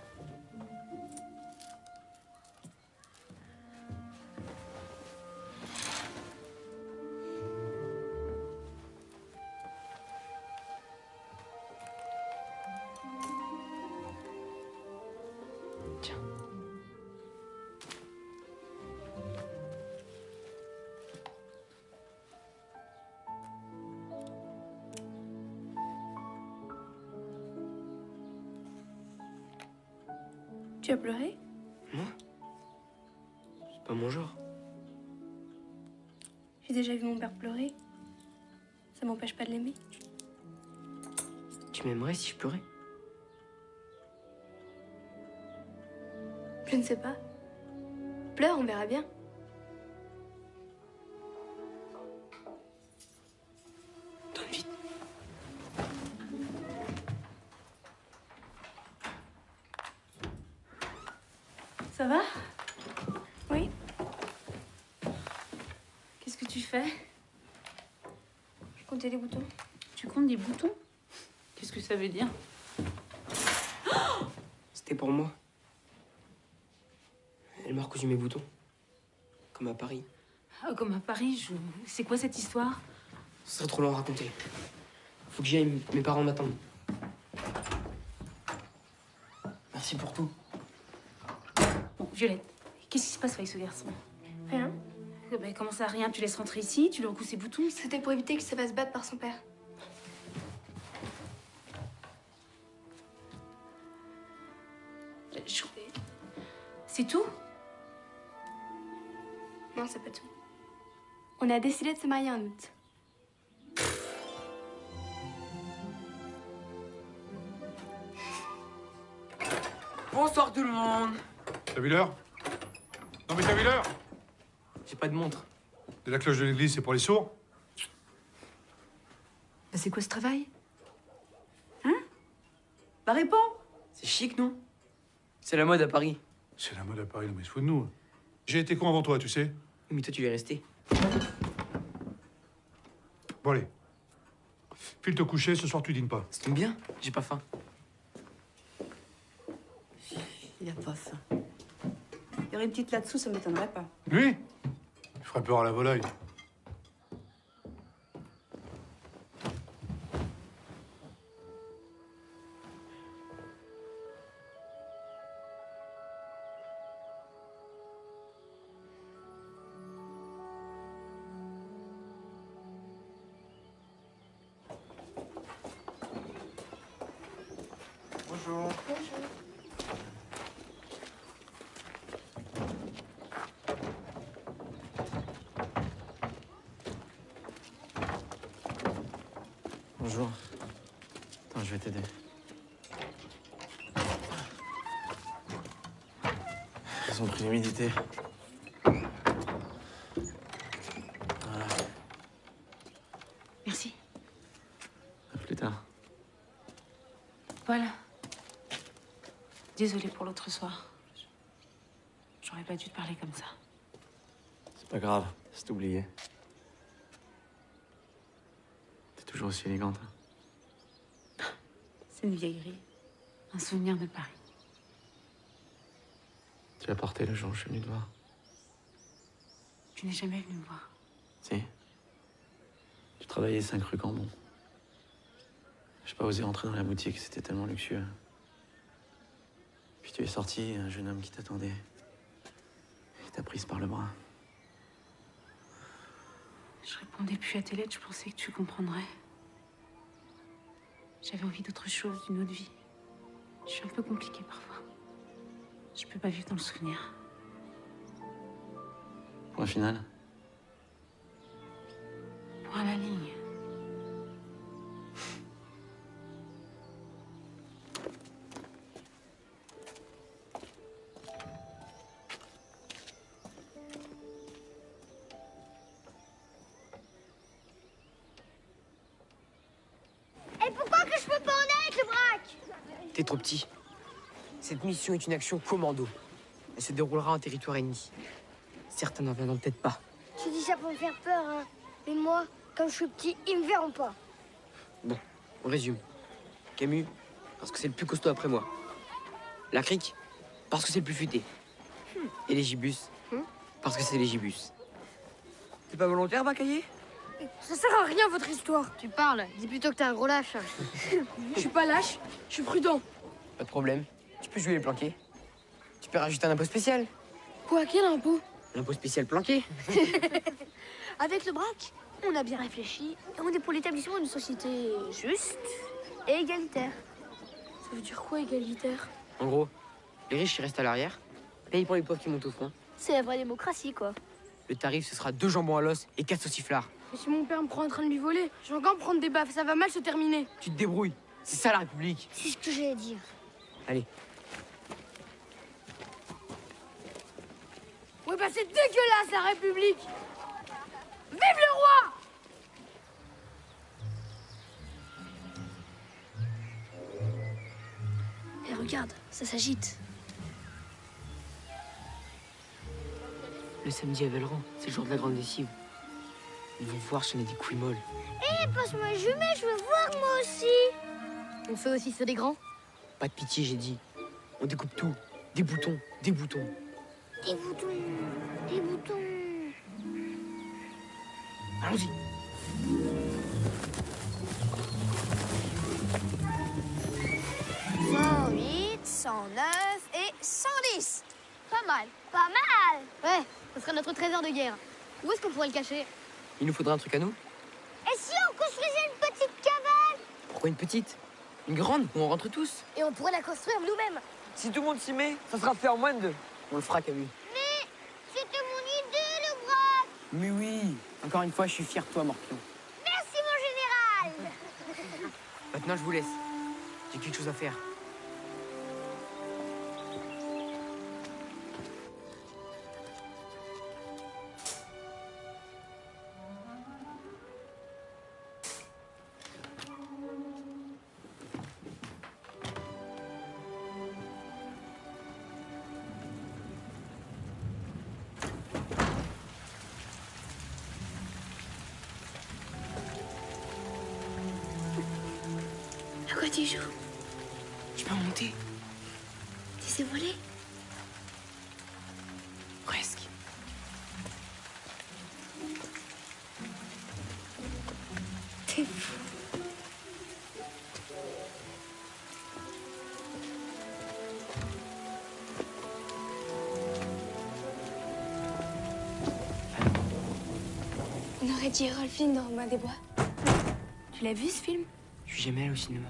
Tu as pleuré? Moi? C'est pas mon genre. J'ai déjà vu mon père pleurer. Ça m'empêche pas de l'aimer. Tu m'aimerais si je pleurais? Je ne sais pas. Pleure, on verra bien. Donne vite. Ça va? Oui. Qu'est-ce que tu fais? Je comptais les boutons. Tu comptes des boutons? Qu'est-ce que ça veut dire? C'était pour moi. Elle m'a recousu mes boutons. Comme à Paris. Ah, comme à Paris, c'est quoi cette histoire? Ce serait trop long à raconter. Faut que j'y aille, mes parents m'attendent. Merci pour tout. Bon, Violette, qu'est-ce qui se passe avec ce garçon? Rien. Ben, comment ça, rien? Tu laisses rentrer ici, tu lui recousses ses boutons? C'était pour éviter qu'il se fasse battre par son père. C'est tout? Non, c'est pas tout. On a décidé de se marier en août. Bonsoir tout le monde. T'as vu l'heure? Non mais t'as vu l'heure? J'ai pas de montre. De la cloche de l'église, c'est pour les sourds? Ben, c'est quoi ce travail? Hein? Bah réponds! C'est chic, non? C'est la mode à Paris. C'est la mode à Paris, non mais se fout de nous. J'ai été con avant toi, tu sais. Mais toi, tu y es resté. Bon allez. File te coucher, ce soir tu dînes pas. Ça tombe bien, j'ai pas faim. Il a pas faim. Il y aurait une petite là-dessous, ça m'étonnerait pas. Lui? Il ferait peur à la volaille. Bonjour. Bonjour. Attends, je vais t'aider. Ils ont pris l'humidité. Voilà. Merci. À plus tard. Voilà. Désolée pour l'autre soir. J'aurais pas dû te parler comme ça. C'est pas grave, c'est oublié. T'es toujours aussi élégante. Hein. C'est une vieillerie. Un souvenir de Paris. Tu l'as porté le jour où je suis venu te voir. Tu n'es jamais venu me voir. Si. Tu travaillais 5 rue Cambon. J'ai pas osé rentrer dans la boutique, c'était tellement luxueux. Puis tu es sorti, un jeune homme qui t'attendait. Il t'a prise par le bras. Je répondais plus à tes lettres, je pensais que tu comprendrais. J'avais envie d'autre chose, d'une autre vie. Je suis un peu compliquée parfois. Je peux pas vivre dans le souvenir. Point final. Point à la ligne. Et pourquoi que je peux pas en aller avec le braque? T'es trop petit. Cette mission est une action commando. Elle se déroulera en territoire ennemi. Certains n'en viendront peut-être pas. Tu dis ça pour me faire peur, hein. Mais moi, comme je suis petit, ils me verront pas. Bon, on résume. Camus, parce que c'est le plus costaud après moi. La crique, parce que c'est le plus futé. Et les gibus, parce que c'est les gibus. T'es pas volontaire, Bacaillé? Ça sert à rien, votre histoire. Tu parles. Dis plutôt que t'es un gros lâche. Je suis pas lâche, je suis prudent. Pas de problème. Tu peux jouer les planqués. Tu peux rajouter un impôt spécial. Quoi, quel impôt? L'impôt spécial planqué. Avec le braque, on a bien réfléchi et on est pour l'établissement d'une société juste et égalitaire. Ça veut dire quoi, égalitaire? En gros, les riches qui restent à l'arrière payent pour les pauvres qui montent au front. C'est la vraie démocratie, quoi. Le tarif, ce sera 2 jambons à l'os et 4 sauciflards. Mais si mon père me prend en train de lui voler, je vais encore me prendre des baffes, ça va mal se terminer. Tu te débrouilles. C'est ça la République. C'est ce que j'allais dire. Allez. Oui, bah c'est dégueulasse, la République. Vive le roi! Et regarde, ça s'agite. Le samedi à Velleran, c'est le jour de la grande lessive. Ils vont voir si on a des couilles molles. Eh, passe-moi un jumet, je veux voir moi aussi. On fait aussi ceux des grands? Pas de pitié, j'ai dit. On découpe tout. Des boutons, des boutons. Des boutons, des boutons. Allons-y. « 109 et 110. Pas mal. Pas mal. Ouais, ce sera notre trésor de guerre. Où est-ce qu'on pourrait le cacher? Il nous faudra un truc à nous. Et si on construisait une petite cabane? Pourquoi une petite? Une grande, où on rentre tous. Et on pourrait la construire nous-mêmes. Si tout le monde s'y met, ça sera fait en moins de 2. On le fera, Camus. Mais c'était mon idée, le braque. Mais oui. Encore une fois, je suis fier de toi, Morpion. Merci, mon général. Maintenant, je vous laisse. J'ai quelque chose à faire. À quoi tu joues? Tu peux monter? Tu sais voler? Presque. T'es fou. On aurait dit Rolfine dans Robin des Bois. Tu l'as vu, ce film? Je suis jamais allé au cinéma.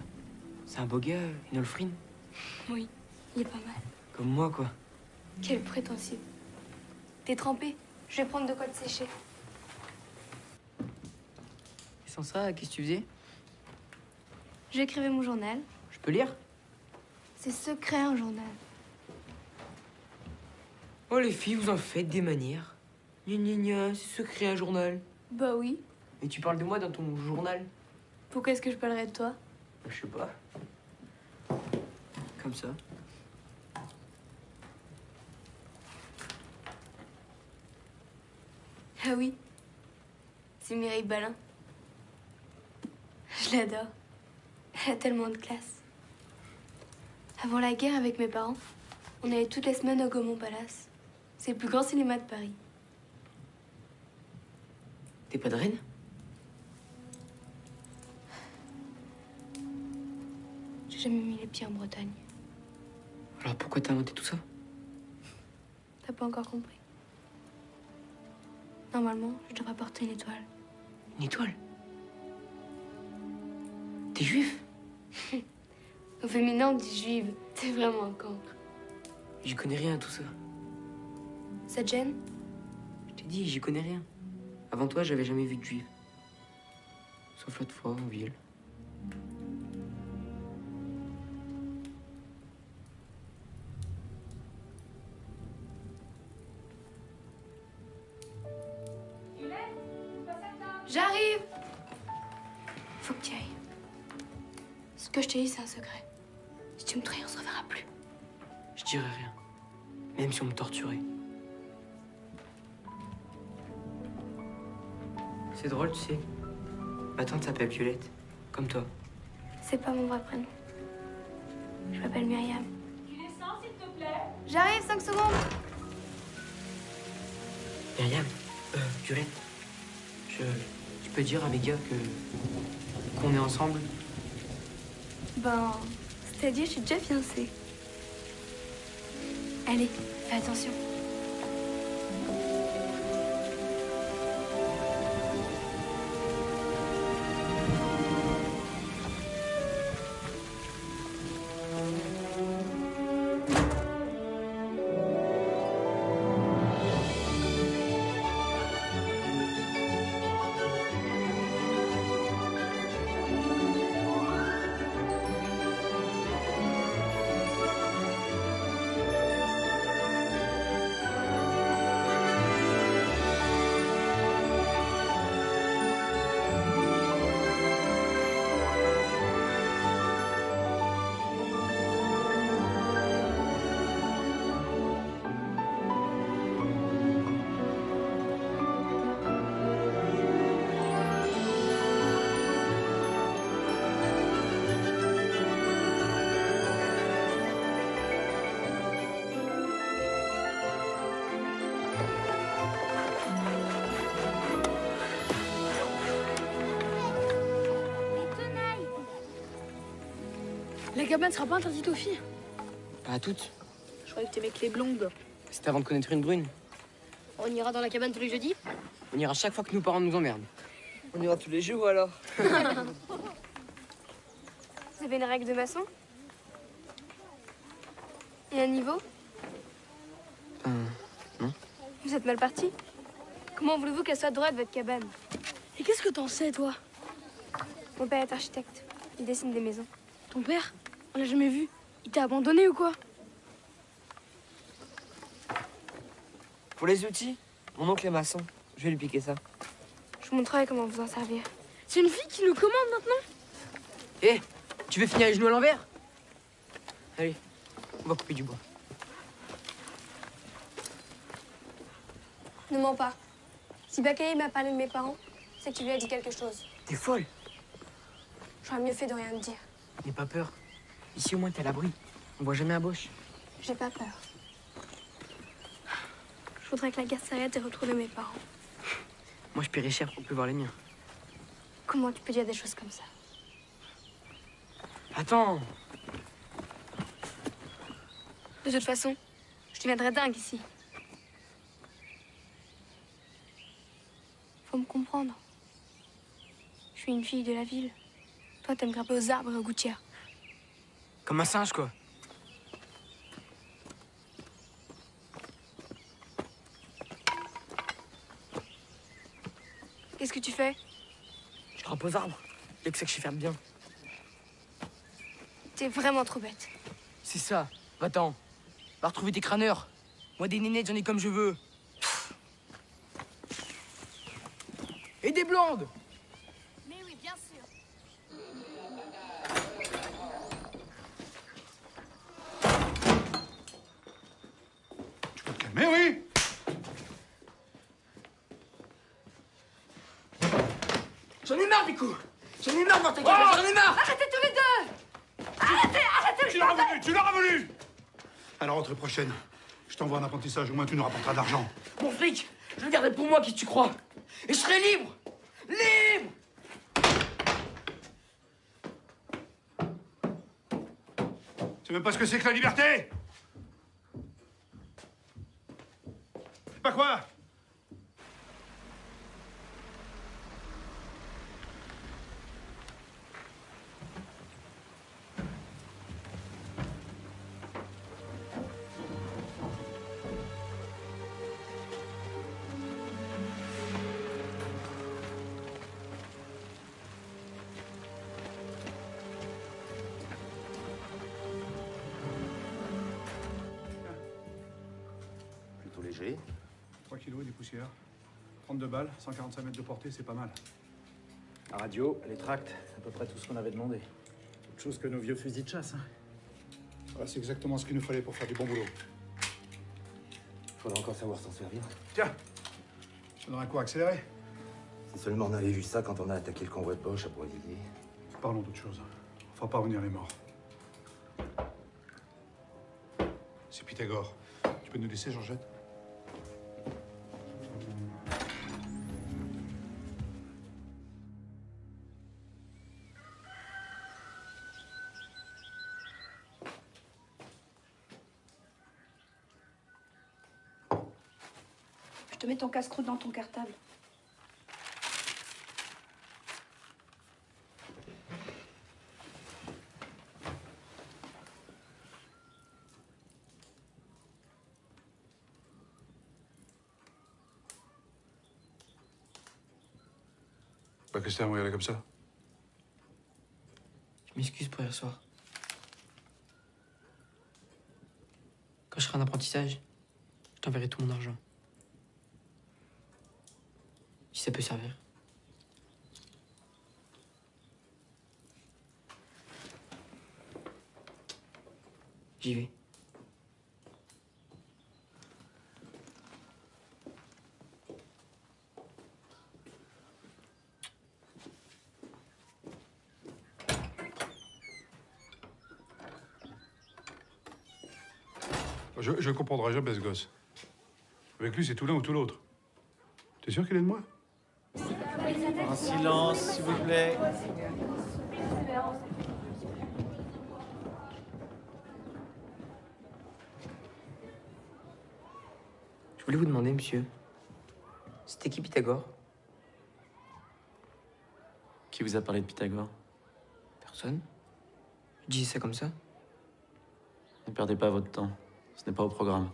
C'est un beau gars, une Olfrine. Oui, il est pas mal. Comme moi, quoi. Quel prétentieux. T'es trempé? Je vais prendre de quoi te sécher. Et sans ça, qu'est-ce que tu faisais? J'écrivais mon journal. Je peux lire? C'est secret, un journal. Oh, les filles, vous en faites des manières. Gna gna gna, c'est secret, un journal. Bah oui. Et tu parles de moi dans ton journal? Pourquoi est-ce que je parlerais de toi? Je sais pas. Comme ça. Ah oui. C'est Mireille Balin. Je l'adore. Elle a tellement de classe. Avant la guerre, avec mes parents, on allait toutes les semaines au Gaumont Palace. C'est le plus grand cinéma de Paris. T'es pas de Rennes? J'ai jamais mis les pieds en Bretagne. Alors pourquoi t'as inventé tout ça? T'as pas encore compris. Normalement, je devrais porter une étoile. Une étoile? T'es juif? Au féminin, on dit juive. T'es vraiment un cancre. J'y connais rien à tout ça. Ça te gêne? Je t'ai dit, j'y connais rien. Avant toi, j'avais jamais vu de juif. Sauf l'autre fois, en ville. J'arrive! Faut que tu ailles. Ce que je t'ai dit, c'est un secret. Si tu me trahis, on se reverra plus. Je dirais rien. Même si on me torturait. C'est drôle, tu sais. Ma tante s'appelle Violette. Comme toi. C'est pas mon vrai prénom. Je m'appelle Myriam. Tu descends, s'il te plaît? J'arrive, 5 secondes! Myriam, Violette, tu peux dire à mes gars qu'on est ensemble? Ben, c'est-à-dire, je suis déjà fiancée. Allez, fais attention. La cabane sera pas interdite aux filles. Pas à toutes. Je croyais que t'aimais que les blondes. C'était avant de connaître une brune. On ira dans la cabane tous les jeudis? On ira chaque fois que nos parents nous emmerdent. On ira tous les jours alors. Vous avez une règle de maçon? Et un niveau? Non. Vous êtes mal parti. Comment voulez-vous qu'elle soit droite, votre cabane? Et qu'est-ce que t'en sais, toi? Mon père est architecte. Il dessine des maisons. Ton père? On l'a jamais vu. Il t'a abandonné ou quoi? Pour les outils, mon oncle est maçon. Je vais lui piquer ça. Je vous montrerai comment vous en servir. C'est une fille qui nous commande maintenant? Hé, tu veux finir les genoux à l'envers? Allez, on va couper du bois. Ne mens pas. Si Bakaye m'a parlé de mes parents, c'est que tu lui as dit quelque chose. T'es folle. J'aurais mieux fait de rien te dire. N'aie pas peur. Ici, au moins, t'es à l'abri. On voit jamais à Bosch. J'ai pas peur. Je voudrais que la guerre s'arrête et retrouver mes parents. Moi, je paierais cher pour plus voir les miens. Comment tu peux dire des choses comme ça? Attends. De toute façon, je deviendrai dingue ici. Faut me comprendre. Je suis une fille de la ville. Toi, t'aimes grimper aux arbres et aux gouttières. Comme un singe, quoi. Qu'est-ce que tu fais? Je grimpe aux arbres. Y'a que ça que je sais faire de bien. T'es vraiment trop bête. C'est ça. Va-t'en. Va retrouver tes crâneurs. Moi, des nénettes, j'en ai comme je veux. Et des blondes! Mais oui, bien sûr. Mais oui! J'en ai marre, Bico! J'en ai marre, Martin! J'en ai marre! Arrêtez tous les deux! Arrêtez Tu l'auras voulu, tu l'auras voulu. À la rentrée prochaine, je t'envoie un apprentissage, au moins tu nous rapporteras de l'argent. Mon fric, je le garderai pour moi, qui tu crois. Et je serai libre. Libre. Tu sais même pas ce que c'est que la liberté? Pas quoi? Plutôt léger. 3 kilos et des poussières. 32 balles, 145 mètres de portée, c'est pas mal. La radio, les tracts, à peu près tout ce qu'on avait demandé. Autre chose que nos vieux fusils de chasse. Hein. Voilà, c'est exactement ce qu'il nous fallait pour faire du bon boulot. Faudra encore savoir s'en servir. Tiens, je te donne un coup accéléré. Si seulement on avait vu ça quand on a attaqué le convoi de Boche à Boisvilliers. Parlons d'autre chose. On fera pas revenir les morts. C'est Pythagore. Tu peux nous laisser, Georgette? Je te mets ton casse-croûte dans ton cartable. Bah, qu'est-ce que t'as à me regarder comme ça? Je m'excuse pour hier soir. Quand je serai en apprentissage, je t'enverrai tout mon argent. Si ça peut servir. J'y vais. Je comprendrai jamais ce gosse. Avec lui, c'est tout l'un ou tout l'autre. T'es sûr qu'il est de moi? Un silence, s'il vous plaît. Je voulais vous demander, monsieur, c'était qui Pythagore? Qui vous a parlé de Pythagore? Personne. Je disais ça comme ça. Ne perdez pas votre temps. Ce n'est pas au programme.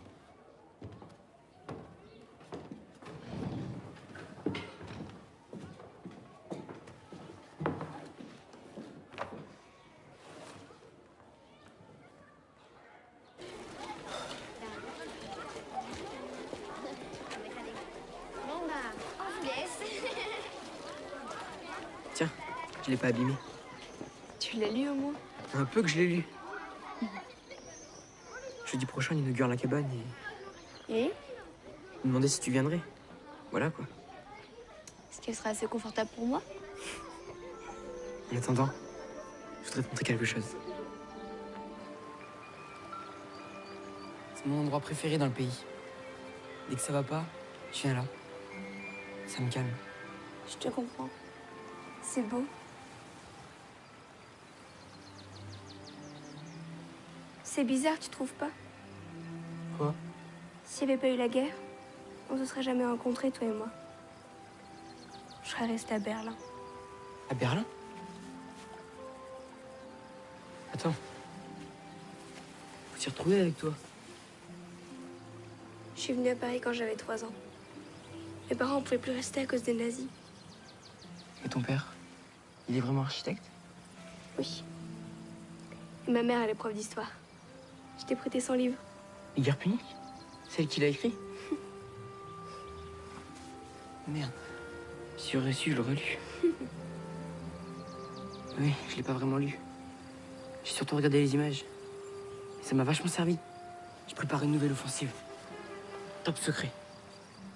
Bon bah, on vous laisse. Tiens, je l'ai pas abîmé. Tu l'as lu au moins? Un peu que je l'ai lu. Jeudi prochain, on inaugure la cabane et... Et? Il me demandait si tu viendrais. Voilà, quoi. Est-ce qu'elle sera assez confortable pour moi? En attendant, je voudrais te montrer quelque chose. C'est mon endroit préféré dans le pays. Dès que ça va pas, je viens là. Ça me calme. Je te comprends. C'est beau. C'est bizarre, tu trouves pas? Quoi? S'il n'y avait pas eu la guerre, on se serait jamais rencontrés, toi et moi. Je serais restée à Berlin. À Berlin? Attends. Faut s'y retrouver avec toi. Je suis venue à Paris quand j'avais 3 ans. Mes parents ne pouvaient plus rester à cause des nazis. Et ton père? Il est vraiment architecte? Oui. Et ma mère, elle est prof d'histoire. Je t'ai prêté son livre. Les guerres puniques? Celle qu'il a écrit? Merde. Si j'aurais su, je l'aurais lu. Oui, je l'ai pas vraiment lu. J'ai surtout regardé les images. Et ça m'a vachement servi. Je prépare une nouvelle offensive. Top secret.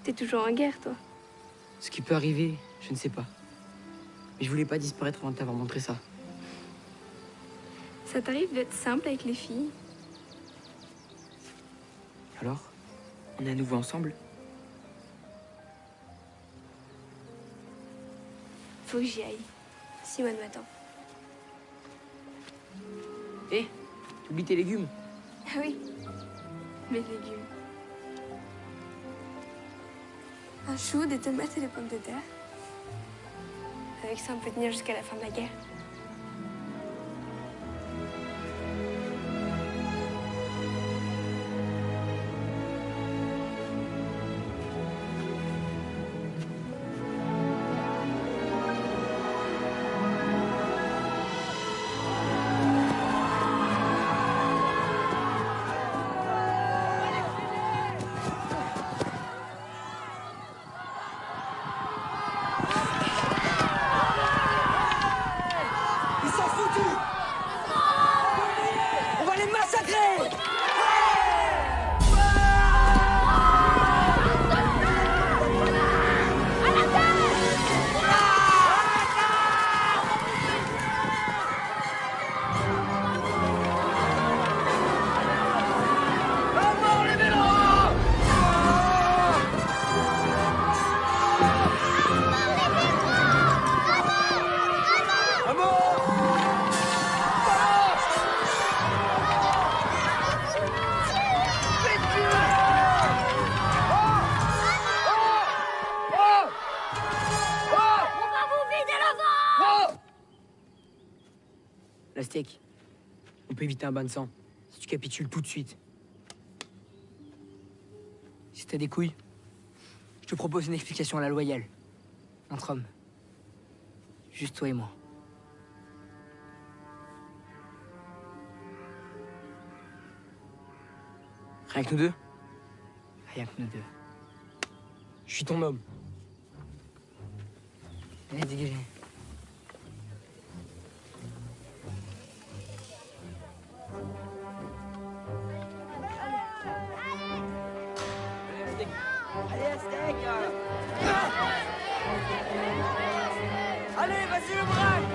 T'es toujours en guerre, toi. Ce qui peut arriver, je ne sais pas. Mais je voulais pas disparaître avant de t'avoir montré ça. Ça Ça t'arrive d'être simple avec les filles? Alors, on est à nouveau ensemble? Faut que j'y aille. Simone m'attend. Hé, t'oublies tes légumes. Ah oui, mes légumes. Un chou, des tomates et des pommes de terre. Avec ça, on peut tenir jusqu'à la fin de la guerre. Ils sont foutus! On va les massacrer! L'Aztèque, on peut éviter un bain de sang si tu capitules tout de suite. Si t'as des couilles, je te propose une explication à la loyale. Entre hommes. Juste toi et moi. Rien que nous deux? Rien que nous deux. Je suis ton homme. Allez, dégagez. Allez, Aztèque! Allez, vas-y, le braque!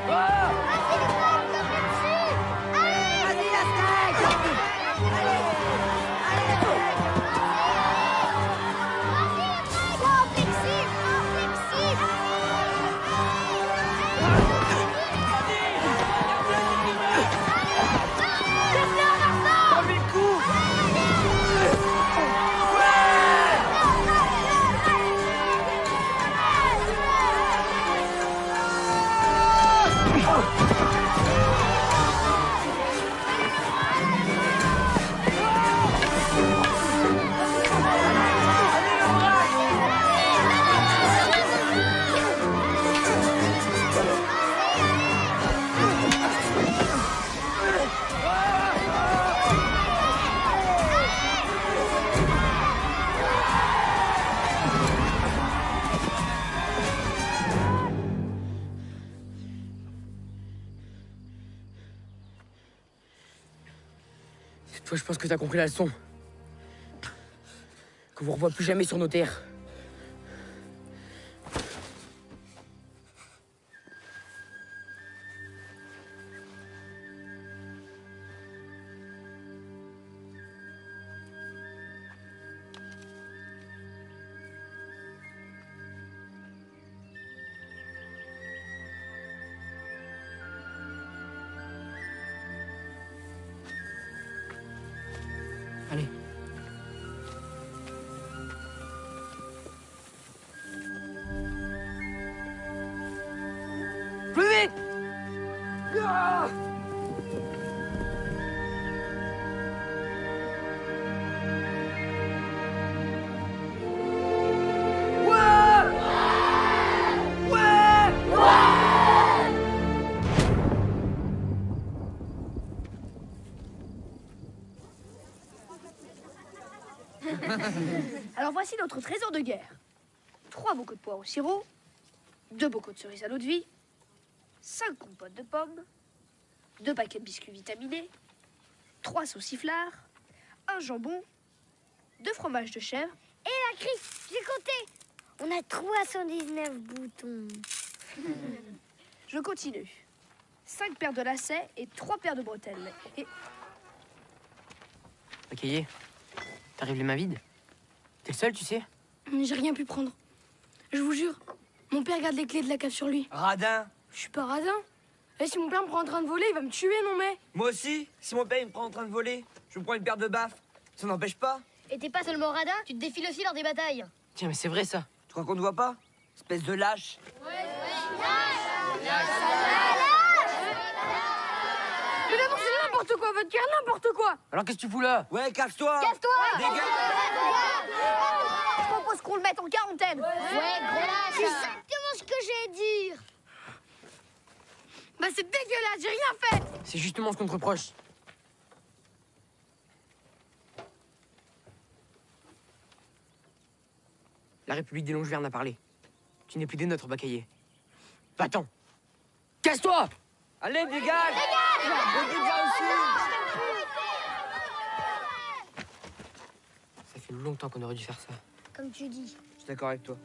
Vas-y, Aztèque! Toi, je pense que t'as compris la leçon. Qu'on vous revoit plus jamais sur nos terres. Allez. Plus vite! Ah! Alors voici notre trésor de guerre. 3 bocaux de pois au sirop, 2 bocaux de cerises à l'eau de vie, 5 compotes de pommes, 2 paquets de biscuits vitaminés, 3 sauciflards, un jambon, 2 fromages de chèvre. Et la crise, j'ai compté. On a 319 boutons. Je continue. 5 paires de lacets et 3 paires de bretelles. Et Bacaillé, t'arrives les mains vides? T'es le seul, tu sais? J'ai rien pu prendre. Je vous jure, mon père garde les clés de la cave sur lui. Radin. Je suis pas radin. Et si mon père me prend en train de voler, il va me tuer, non mais? Moi aussi, si mon père il me prend en train de voler, je me prends une paire de baffes. Ça n'empêche pas. Et t'es pas seulement radin, tu te défiles aussi lors des batailles. Tiens, mais c'est vrai ça. Tu crois qu'on te voit pas? Espèce de lâche. Mais d'abord, c'est n'importe quoi, votre cœur, n'importe quoi. Alors qu'est-ce que tu fous là? Ouais, casse-toi. Casse-toi. Dégage. je propose qu'on le mette en quarantaine. Ouais, gros lâche. C'est exactement ce que j'ai à dire. Bah c'est dégueulasse, j'ai rien fait. C'est justement ce qu'on te reproche. La République des Longevernes a parlé. Tu n'es plus des nôtres, Bacaillé. Va-t'en. Casse-toi! Allez, dégage. Ça fait longtemps qu'on aurait dû faire ça. Comme tu dis. Je suis d'accord avec toi.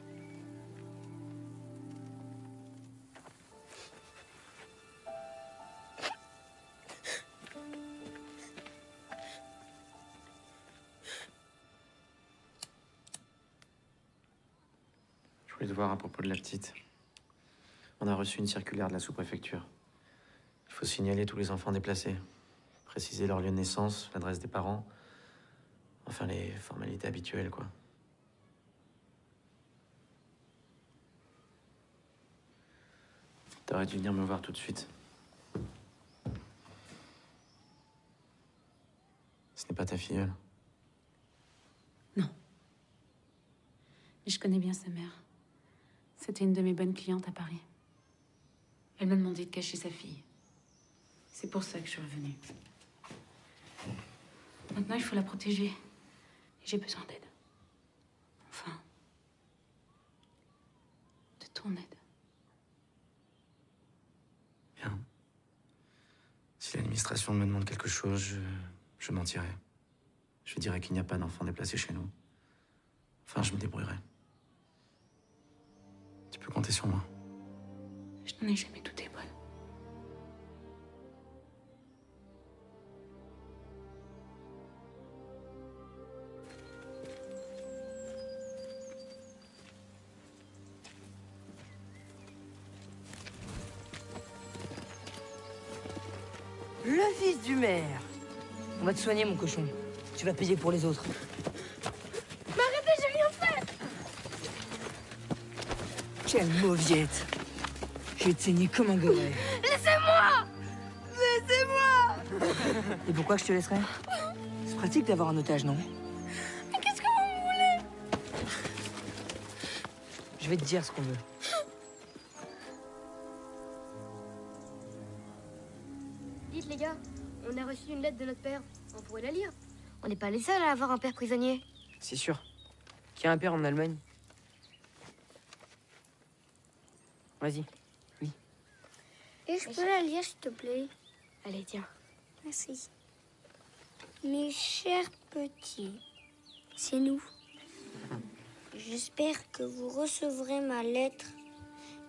Je voulais te voir à propos de la petite. On a reçu une circulaire de la sous-préfecture. Il faut signaler tous les enfants déplacés, préciser leur lieu de naissance, l'adresse des parents, enfin les formalités habituelles, quoi. T'aurais dû venir me voir tout de suite. Ce n'est pas ta filleule. Mais je connais bien sa mère. C'était une de mes bonnes clientes à Paris. Elle m'a demandé de cacher sa fille. C'est pour ça que je suis revenue. Maintenant, il faut la protéger. Et j'ai besoin d'aide. Enfin, de ton aide. Bien. Si l'administration me demande quelque chose, je mentirai. Je dirai qu'il n'y a pas d'enfant déplacé chez nous. Enfin, je me débrouillerai. Tu peux compter sur moi. Je n'en ai jamais douté, Paul. Le fils du maire. On va te soigner, mon cochon. Tu vas payer pour les autres. Mais arrêtez, j'ai rien fait. Quelle mauviette. Je vais te saigner comme un goret. Laissez-moi. Laissez-moi. Et pourquoi je te laisserai? C'est pratique d'avoir un otage, non? Mais qu'est-ce que vous voulez? Je vais te dire ce qu'on veut. Dites les gars, on a reçu une lettre de notre père. On pourrait la lire. On n'est pas les seuls à avoir un père prisonnier. C'est sûr. Qui a un père en Allemagne? Vas-y. Oui. Et je peux la lire, s'il te plaît? Allez, tiens. Merci. Mes chers petits, c'est nous. J'espère que vous recevrez ma lettre.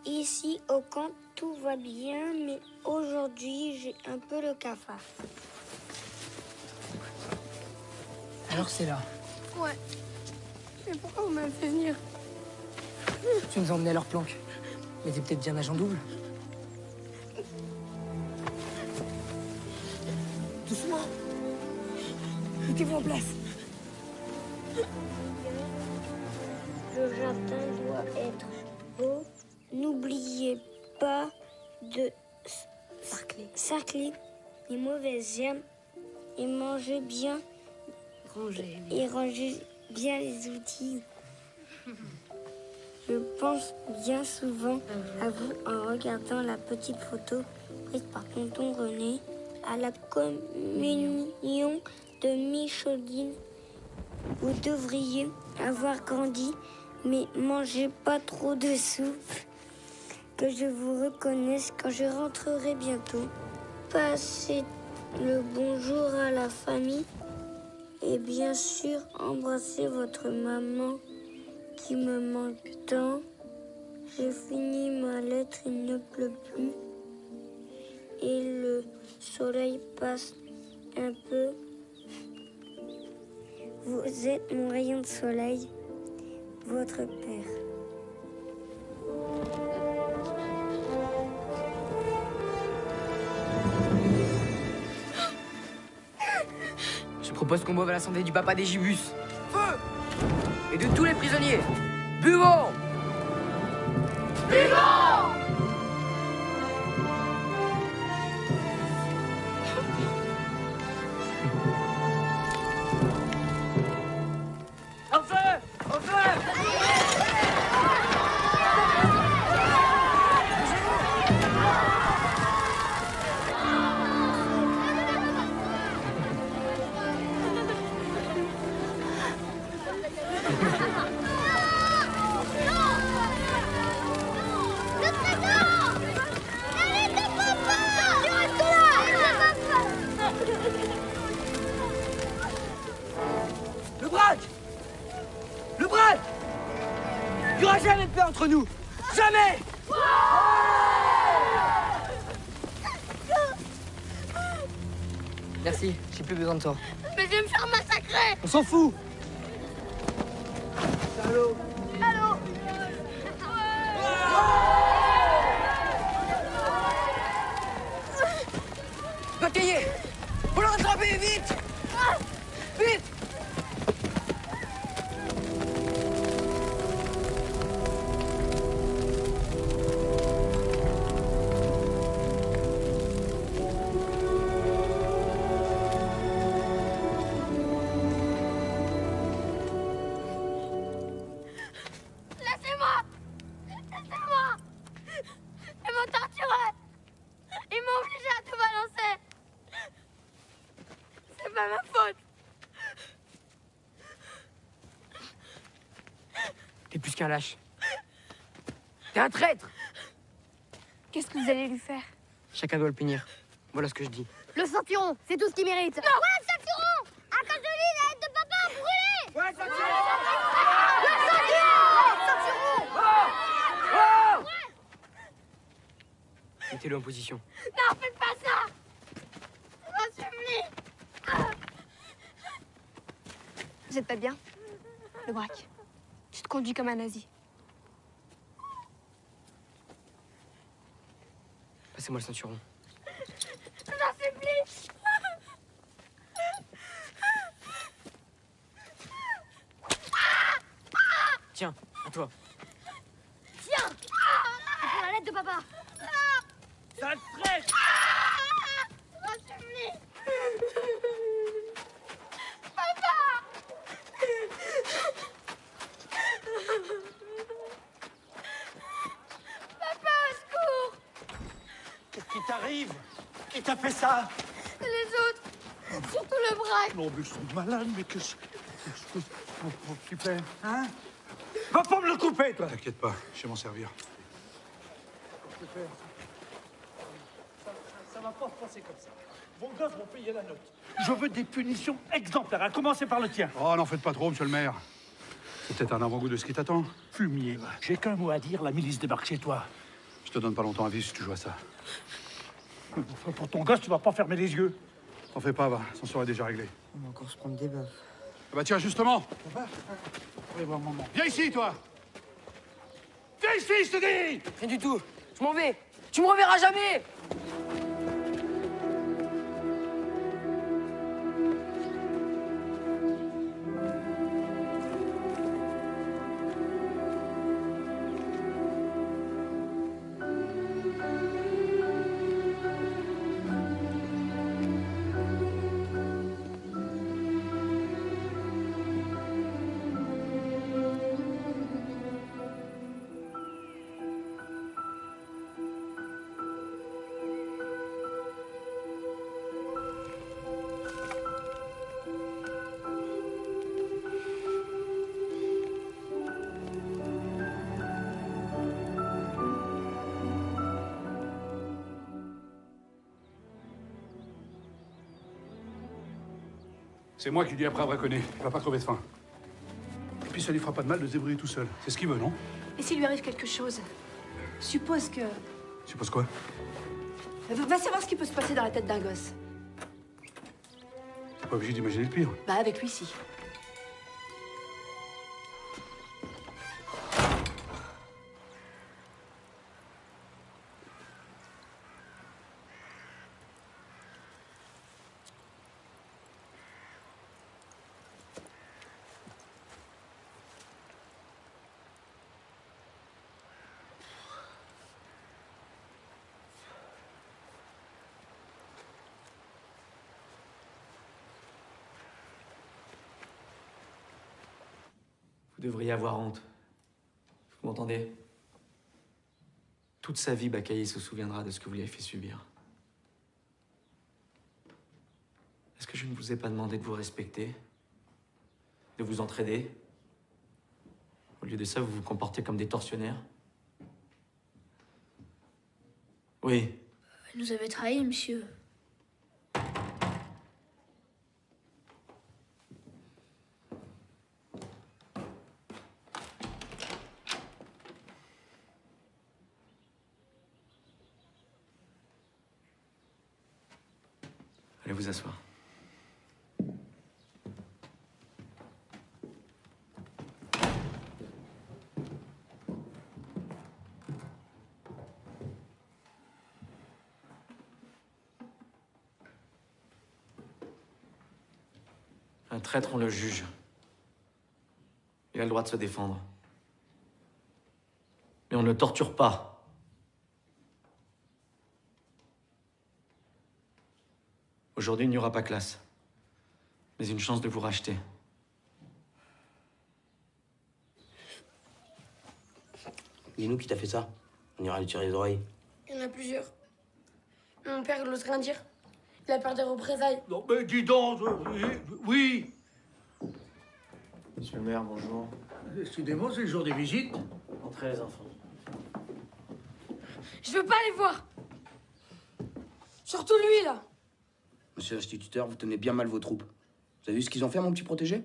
Ici, au camp, tout va bien, mais aujourd'hui, j'ai un peu le cafard. Alors c'est là. Ouais. Mais pourquoi vous m'avez fait venir? Tu nous as emmenés à leur planque. Mais t'es peut-être bien agent double. Doucement. Mettez-vous en place. Le jardin doit être beau. N'oubliez pas de sarcler les mauvaises herbes et manger bien. Rangez bien les outils. Je pense bien souvent à vous en regardant la petite photo prise par tonton René à la communion de Micheline. Vous devriez avoir grandi, mais mangez pas trop de soupe. Que je vous reconnaisse quand je rentrerai bientôt. Passez le bonjour à la famille et bien sûr embrassez votre maman qui me manque tant. J'ai fini ma lettre, il ne pleut plus. et le soleil passe un peu. Vous êtes mon rayon de soleil, votre père. Je propose qu'on boive à la santé du papa des Gibus. Feu! Et de tous les prisonniers. Buvons! Buvons! Au feu! Au feu! Le trésor! Allez, de papa! Tu restes là! Le braque! Le braque! Il n'y aura jamais de paix entre nous! Jamais! Merci, j'ai plus besoin de toi. Mais je vais me faire massacrer! On s'en fout! Allô? Allô? Bataillez! Faut le rattraper, vite! Vite! Laissez-moi! Laissez-moi! Ils m'ont torturé! Ils m'ont obligé à tout balancer! C'est pas ma faute! T'es plus qu'un lâche. T'es un traître! Qu'est-ce que vous allez lui faire? Chacun doit le punir. Voilà ce que je dis. Le ceinturon, c'est tout ce qu'il mérite! Non! Ouais, le ceinturon! À cause de lui, la tête de papa a brûlé! Ouais, Le ceinturon! Mettez-le en position. Non, faites pas ça! Je supplie! Vous êtes pas bien? Le braque. Tu te conduis comme un nazi. Passez-moi le ceinturon. Je t'en supplie! Tiens, à toi. Tiens! C'est pour la lettre de papa! Sale traître! Je supplie! Papa! Papa, au secours! Qu'est-ce qui t'arrive? Qui t'a fait ça? Les autres! Surtout le braque! Non, mais ils sont malades, mais qu'est-ce que tu fais? Hein? Va pas me le couper, toi! T'inquiète pas, je vais m'en servir. Ça va pas se passer comme ça. Vos gosses vont payer la note. Je veux des punitions exemplaires, à commencer par le tien. Oh, n'en faites pas trop, monsieur le maire. C'est peut-être un avant-goût de ce qui t'attend. Fumier, j'ai qu'un mot à dire, la milice débarque chez toi. Je te donne pas longtemps à vivre si tu joues à ça. Enfin, pour ton gosse, tu vas pas fermer les yeux. T'en fais pas, va, ça serait déjà réglé. On va encore se prendre des baffes. Ah bah tiens, justement. Allez voir maman. Viens ici, toi. Viens ici, je te dis. Rien du tout. Je m'en vais. Tu me reverras jamais. C'est moi qui lui ai appris à braconner. Il va pas crever de faim. Et puis ça lui fera pas de mal de se débrouiller tout seul. C'est ce qu'il veut, non? Et s'il lui arrive quelque chose? Suppose que... Suppose quoi? Va savoir ce qui peut se passer dans la tête d'un gosse. T'es pas obligé d'imaginer le pire. Bah, avec lui, si. Vous devriez avoir honte. Vous m'entendez? Toute sa vie, Bakaye se souviendra de ce que vous lui avez fait subir. Est-ce que je ne vous ai pas demandé de vous respecter? De vous entraider? Au lieu de ça, vous vous comportez comme des tortionnaires? Oui. Elle nous avait trahis, monsieur. Allez vous asseoir. Un traître, on le juge. Il a le droit de se défendre. Mais on ne le torture pas. Aujourd'hui, il n'y aura pas classe, mais une chance de vous racheter. Dis-nous qui t'a fait ça. On ira lui tirer les oreilles. Il y en a plusieurs. Mon père n'ose rien dire. Il a peur des représailles. Non, mais dis donc, oui. Monsieur le maire, bonjour. Décidément, c'est le jour des visites. Entrez, les enfants. Je veux pas les voir. Surtout lui, là. Monsieur l'instituteur, vous tenez bien mal vos troupes. Vous avez vu ce qu'ils ont fait, mon petit protégé?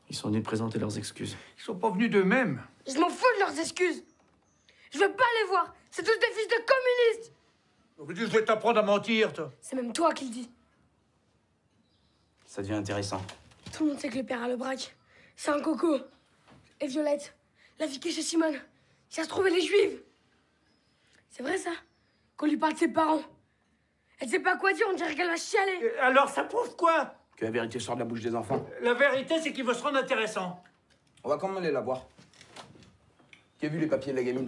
Ils sont venus présenter leurs excuses. Ils sont pas venus d'eux-mêmes. Je m'en fous de leurs excuses. Je veux pas les voir. C'est tous des fils de communistes. Je vais t'apprendre à mentir, toi. C'est même toi qui le dis. Ça devient intéressant. Tout le monde sait que le père a le braque. C'est un coco. Et Violette, la fille qui est chez Simone, qui a se trouvé les juives. C'est vrai, ça? Qu'on lui parle de ses parents. Elle sait pas quoi dire, on dirait qu'elle va chialer. Alors, ça prouve quoi? Que la vérité sort de la bouche des enfants. La vérité, c'est qu'il veut se rendre intéressant. On va quand même aller la voir. Qui a vu les papiers de la gamine?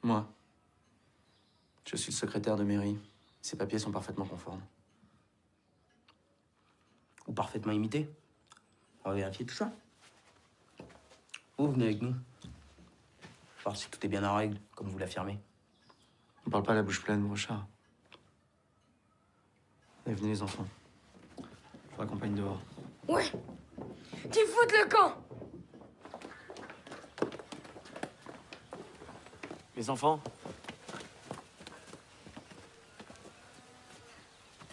Moi. Je suis le secrétaire de mairie. Ces papiers sont parfaitement conformes. Ou parfaitement imités. On va vérifier tout ça. Vous venez avec nous. Voir si tout est bien en règle, comme vous l'affirmez. On parle pas la bouche pleine, Brochard. Allez, venez, les enfants. Je vous raccompagne dehors. Ouais. Qu'ils foutent le camp. Les enfants.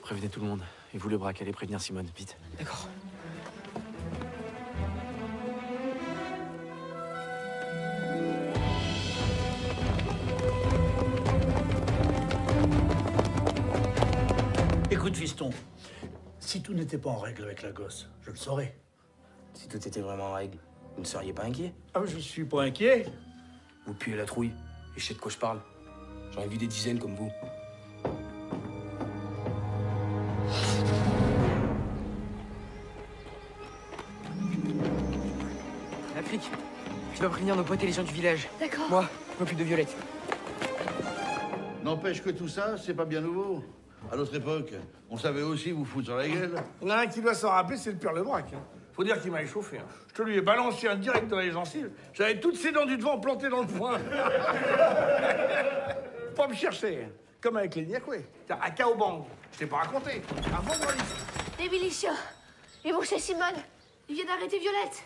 Prévenez tout le monde. Et vous, le braque, allez prévenir Simone, vite. D'accord. Écoute, fiston, si tout n'était pas en règle avec la gosse, je le saurais. Si tout était vraiment en règle, vous ne seriez pas inquiet? Ah, je suis pas inquiet. Vous puez la trouille. Et je sais de quoi je parle. J'en ai vu des dizaines comme vous. La flic, tu vas prévenir nos potes et les gens du village. D'accord. Moi, je m'occupe de Violette. N'empêche que tout ça, c'est pas bien nouveau. À notre époque, on savait aussi vous foutre sur la gueule. Il y en a un qui doit s'en rappeler, c'est le père Lebrac. Faut dire qu'il m'a échauffé. Je te lui ai balancé un direct dans les gencives. J'avais toutes ses dents du devant plantées dans le poing. Pas me chercher. Comme avec les Niakoué. À Kaobang. Je t'ai pas raconté. À vendredi. Les miliciens, ils vont chez Simone. Ils viennent arrêter Violette.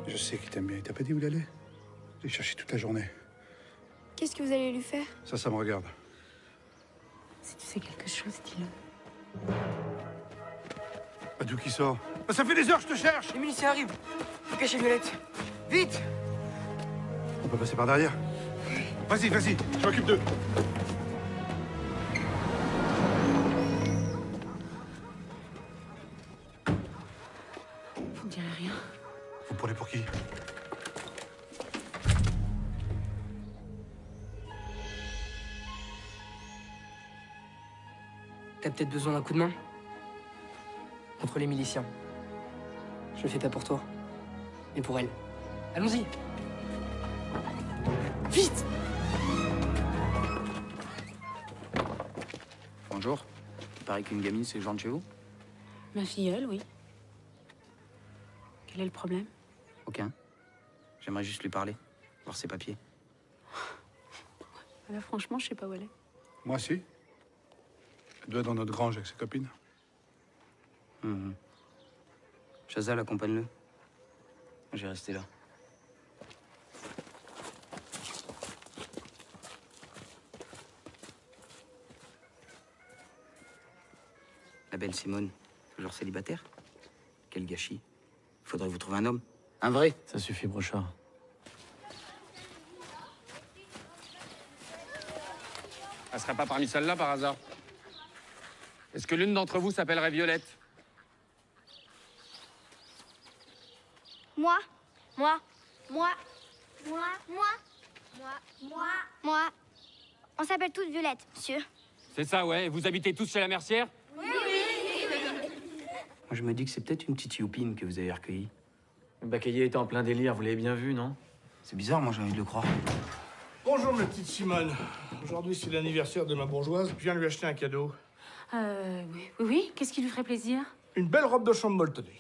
Je sais qu'il t'aime bien. Il t'a pas dit où il allait? Je l'ai cherché toute la journée. Qu'est-ce que vous allez lui faire? Ça me regarde. Si tu sais quelque chose, dis-le. Badou qui sort. Bah, ça fait des heures que je te cherche. Les miliciens arrivent. Faut cacher Violette. Vite! On peut passer par derrière. Vas-y, je m'occupe d'eux. Vous me direz rien. Vous me prenez pour qui? T'as peut-être besoin d'un coup de main? Contre les miliciens. Je le fais pas pour toi, mais pour elle. Allons-y! Vite! Bonjour. Il paraît qu'une gamine s'est jointe chez vous? Ma filleule, oui. Quel est le problème? Aucun. J'aimerais juste lui parler, voir ses papiers. Là, franchement, je sais pas où elle est. Moi, si. Elle doit être dans notre grange avec ses copines. Chazal, accompagne-le. J'ai resté là. La belle Simone, toujours célibataire? Quel gâchis. Faudrait vous trouver un homme. Un vrai. Ça suffit, Brochard. Elle serait pas parmi celles-là par hasard? Est-ce que l'une d'entre vous s'appellerait Violette? Moi. On s'appelle toutes Violette, monsieur. C'est ça, ouais. Vous habitez tous chez la Mercière? Oui. Moi, je me dis que c'est peut-être une petite youpine que vous avez recueillie. Le Bacaillé était en plein délire, vous l'avez bien vu, non? C'est bizarre, moi j'ai envie de le croire. Bonjour, ma petite Simone. Aujourd'hui, c'est l'anniversaire de ma bourgeoise. Je viens lui acheter un cadeau. Oui. Qu'est-ce qui lui ferait plaisir? Une belle robe de chambre molletonnée.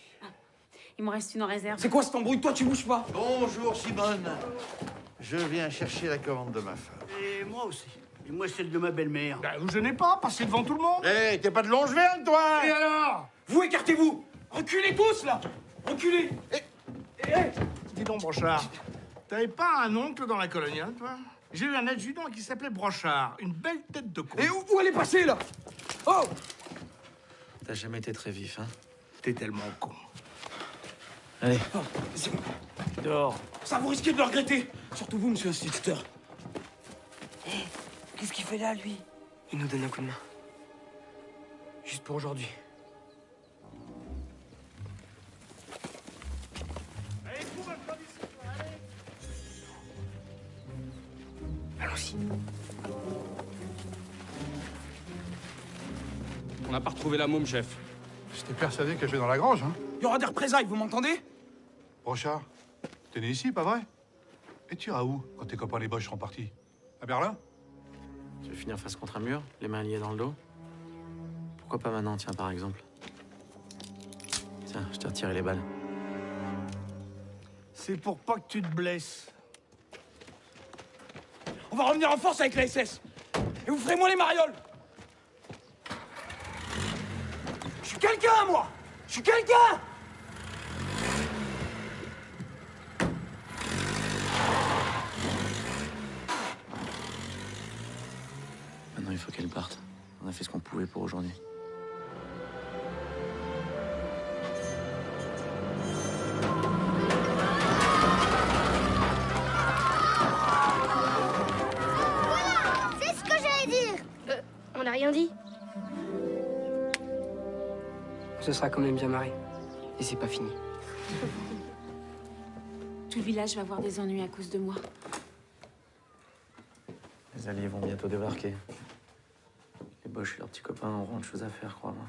Il m'en reste une en réserve. C'est quoi cet embrouille? Toi, tu bouges pas! Bonjour, Simone. Je viens chercher la commande de ma femme. Et moi aussi. Et moi, celle de ma belle-mère. Ben, vous gênez pas, passez devant tout le monde. Hé, t'es pas de Longeverne, toi? Et alors? Vous écartez-vous! Reculez tous, là! Reculez! Dis donc, Brochard, t'avais pas un oncle dans la coloniale, toi? J'ai eu un adjudant qui s'appelait Brochard. Une belle tête de con. Et où elle est passée, là? Oh! T'as jamais été très vif, hein? T'es tellement con. Allez. Oh, dehors. Ça, vous risquez de le regretter. Surtout vous, monsieur l'instituteur. Qu'est-ce qu'il fait là, lui? Il nous donne un coup de main. Juste pour aujourd'hui. Allons-y. On n'a pas retrouvé la môme, chef. J'étais persuadé qu'elle jouait dans la grange, hein. Il y aura des représailles, vous m'entendez? Brochard, t'es né ici, pas vrai? Et tu iras où quand tes copains les Boches seront partis? À Berlin? Tu veux finir face contre un mur, les mains liées dans le dos? Pourquoi pas maintenant, tiens, par exemple? Tiens, je t'ai retiré les balles. C'est pour pas que tu te blesses. On va revenir en force avec la SS. Et vous ferez moins les marioles. Je suis quelqu'un, moi. Je suis quelqu'un. Maintenant, il faut qu'elle parte. On a fait ce qu'on pouvait pour aujourd'hui. C'est ce que j'allais dire. On n'a rien dit. Ce sera quand même bien marré. Et c'est pas fini. Tout le village va avoir des ennuis à cause de moi. Les Alliés vont bientôt débarquer. Les Boches et leurs petits copains auront autre chose à faire, crois-moi.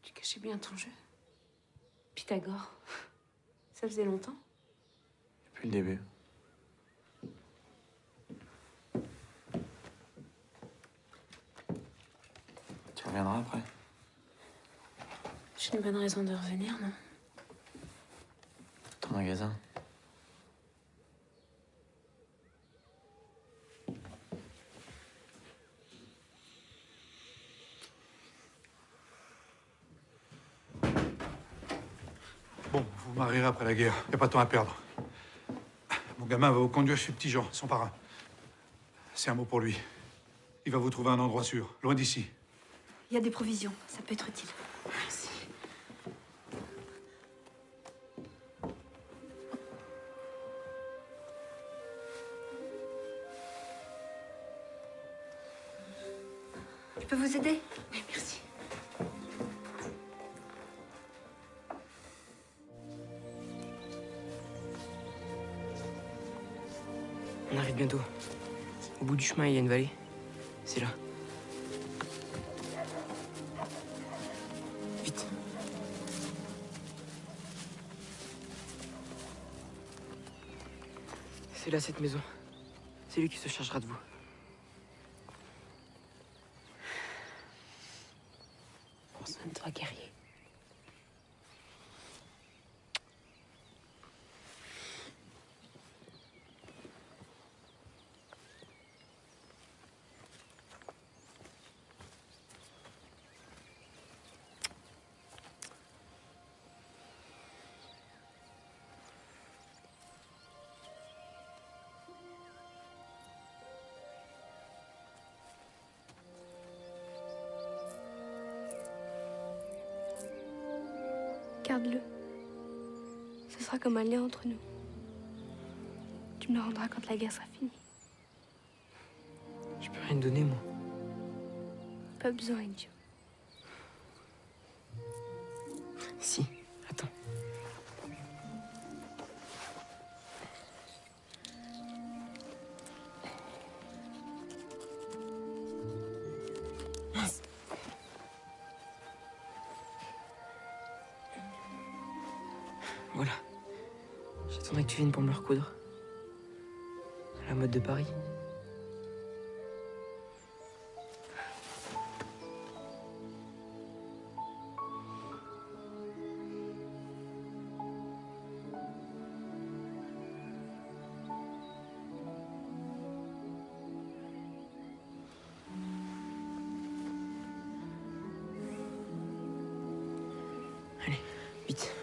Tu cachais bien ton jeu. Pythagore. Ça faisait longtemps. Depuis le début. Tu reviendras après? J'ai une bonne raison de revenir, non? Ton magasin. Bon, vous vous marierez après la guerre. Y a pas de temps à perdre. Mon gamin va vous conduire chez Petit Jean, son parrain. C'est un mot pour lui. Il va vous trouver un endroit sûr, loin d'ici. Il y a des provisions, ça peut être utile. Merci. Je peux vous aider? Oui, merci. On arrive bientôt. Au bout du chemin, il y a une vallée. C'est là. Vite. C'est là, cette maison. C'est lui qui se chargera de vous. Prends soin de toi, guerrier. Garde-le. Ce sera comme un lien entre nous. Tu me le rendras quand la guerre sera finie. Je peux rien te donner, moi. Pas besoin, idiot. Si, attends. Mince. Voilà. J'attendrai que tu viennes pour me le recoudre. À la mode de Paris. Allez, vite.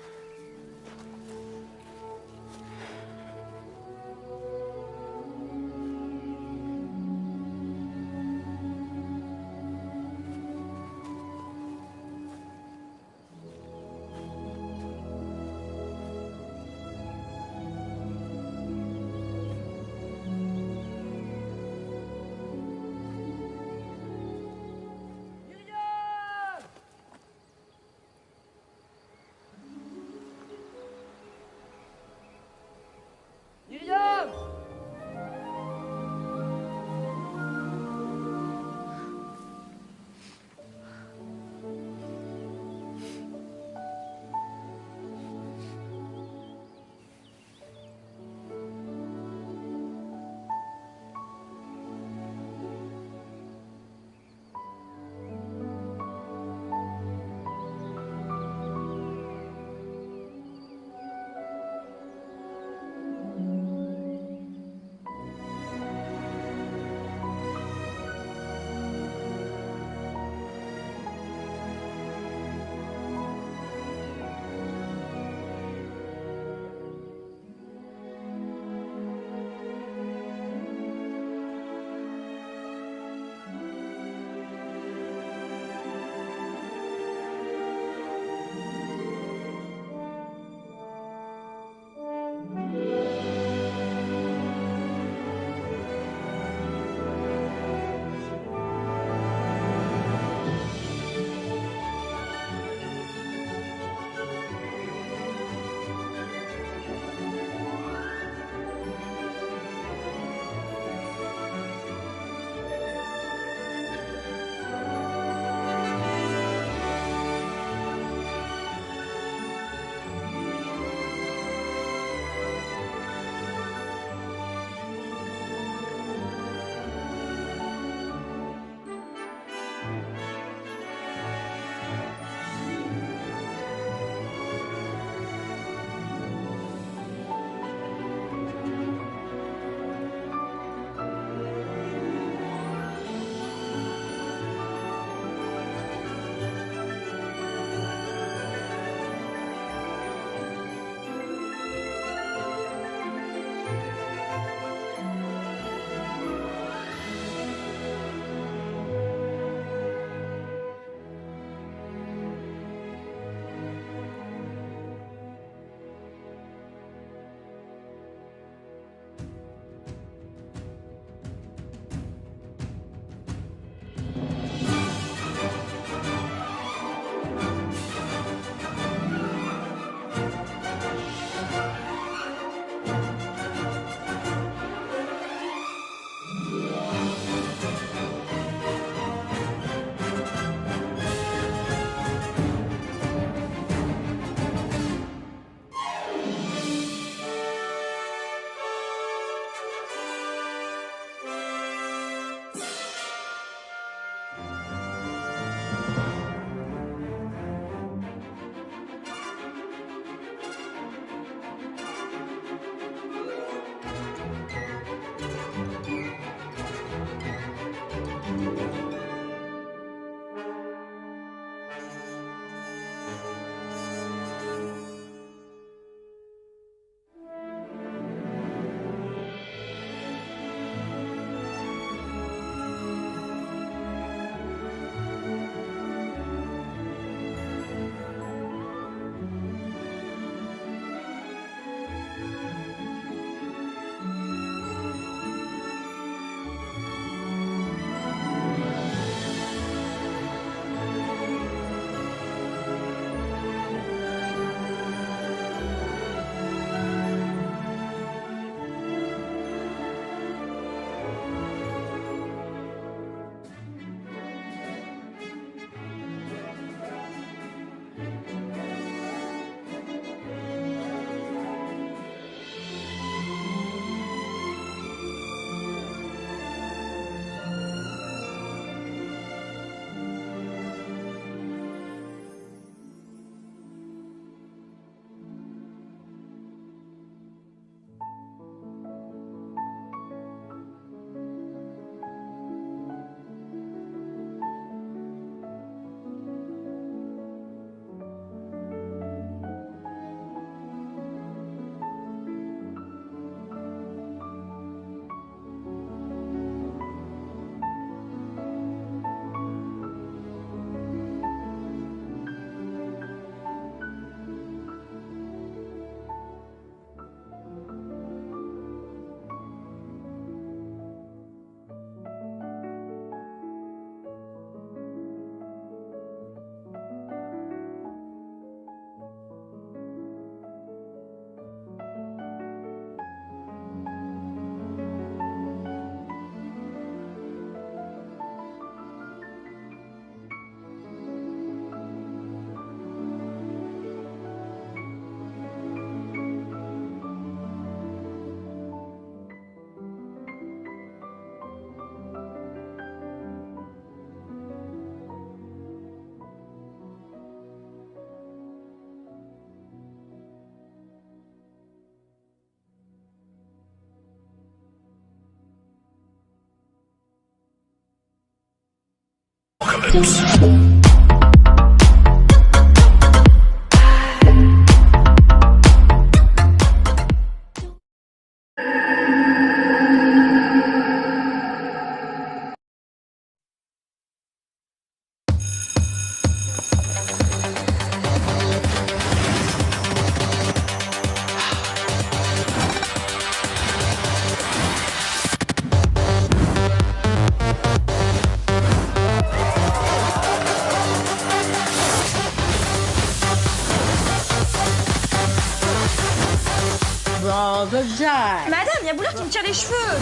Bon, good job. Madame, il y a Boulard qui me tire les cheveux.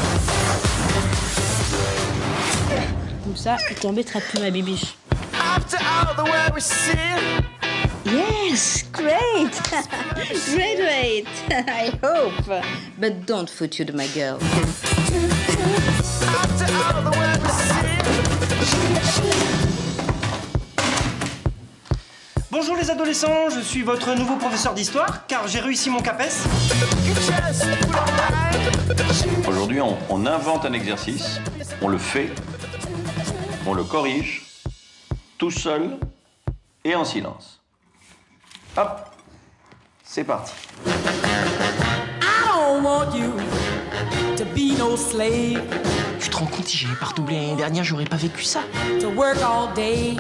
Comme ça, tu t'embêteras plus, ma bibiche. Yes, great. Great. I hope. But don't foot you to my girl. Bonjour les adolescents, je suis votre nouveau professeur d'histoire, car j'ai réussi mon CAPES. Aujourd'hui, on invente un exercice, on le fait, on le corrige, tout seul et en silence. Hop, c'est parti. I don't want you to be no slave. Tu te rends compte, si j'avais pas redoublé l'année dernière, j'aurais pas vécu ça. To work all day.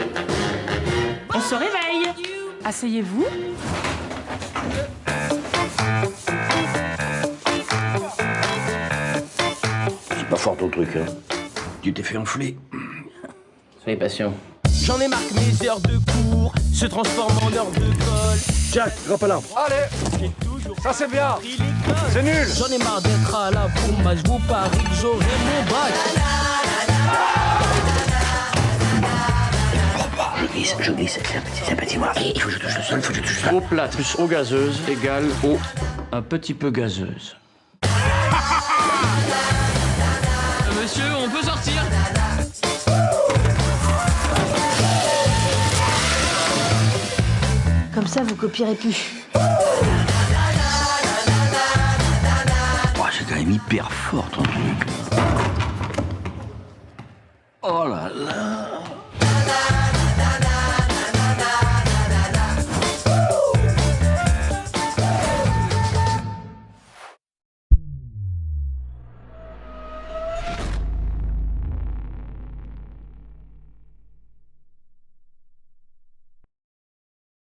On se réveille. Asseyez-vous. C'est pas fort ton truc, hein. Tu t'es fait enfler. Soyez patient. J'en ai marre que mes heures de cours se transforment en heures de colle. Jack, grimpe à l'arbre. Allez, ça c'est bien. C'est nul. J'en ai marre d'être à la bourre, je vous parie que j'aurai mon bac. Je glisse, c'est un petit moi. Il faut que je touche le sol, il faut que je touche le sol. Eau plate plus eau gazeuse égale eau un petit peu gazeuse. Monsieur, on peut sortir? Comme ça, vous copierez plus. Oh, c'est quand même hyper fort ton truc. Oh là là.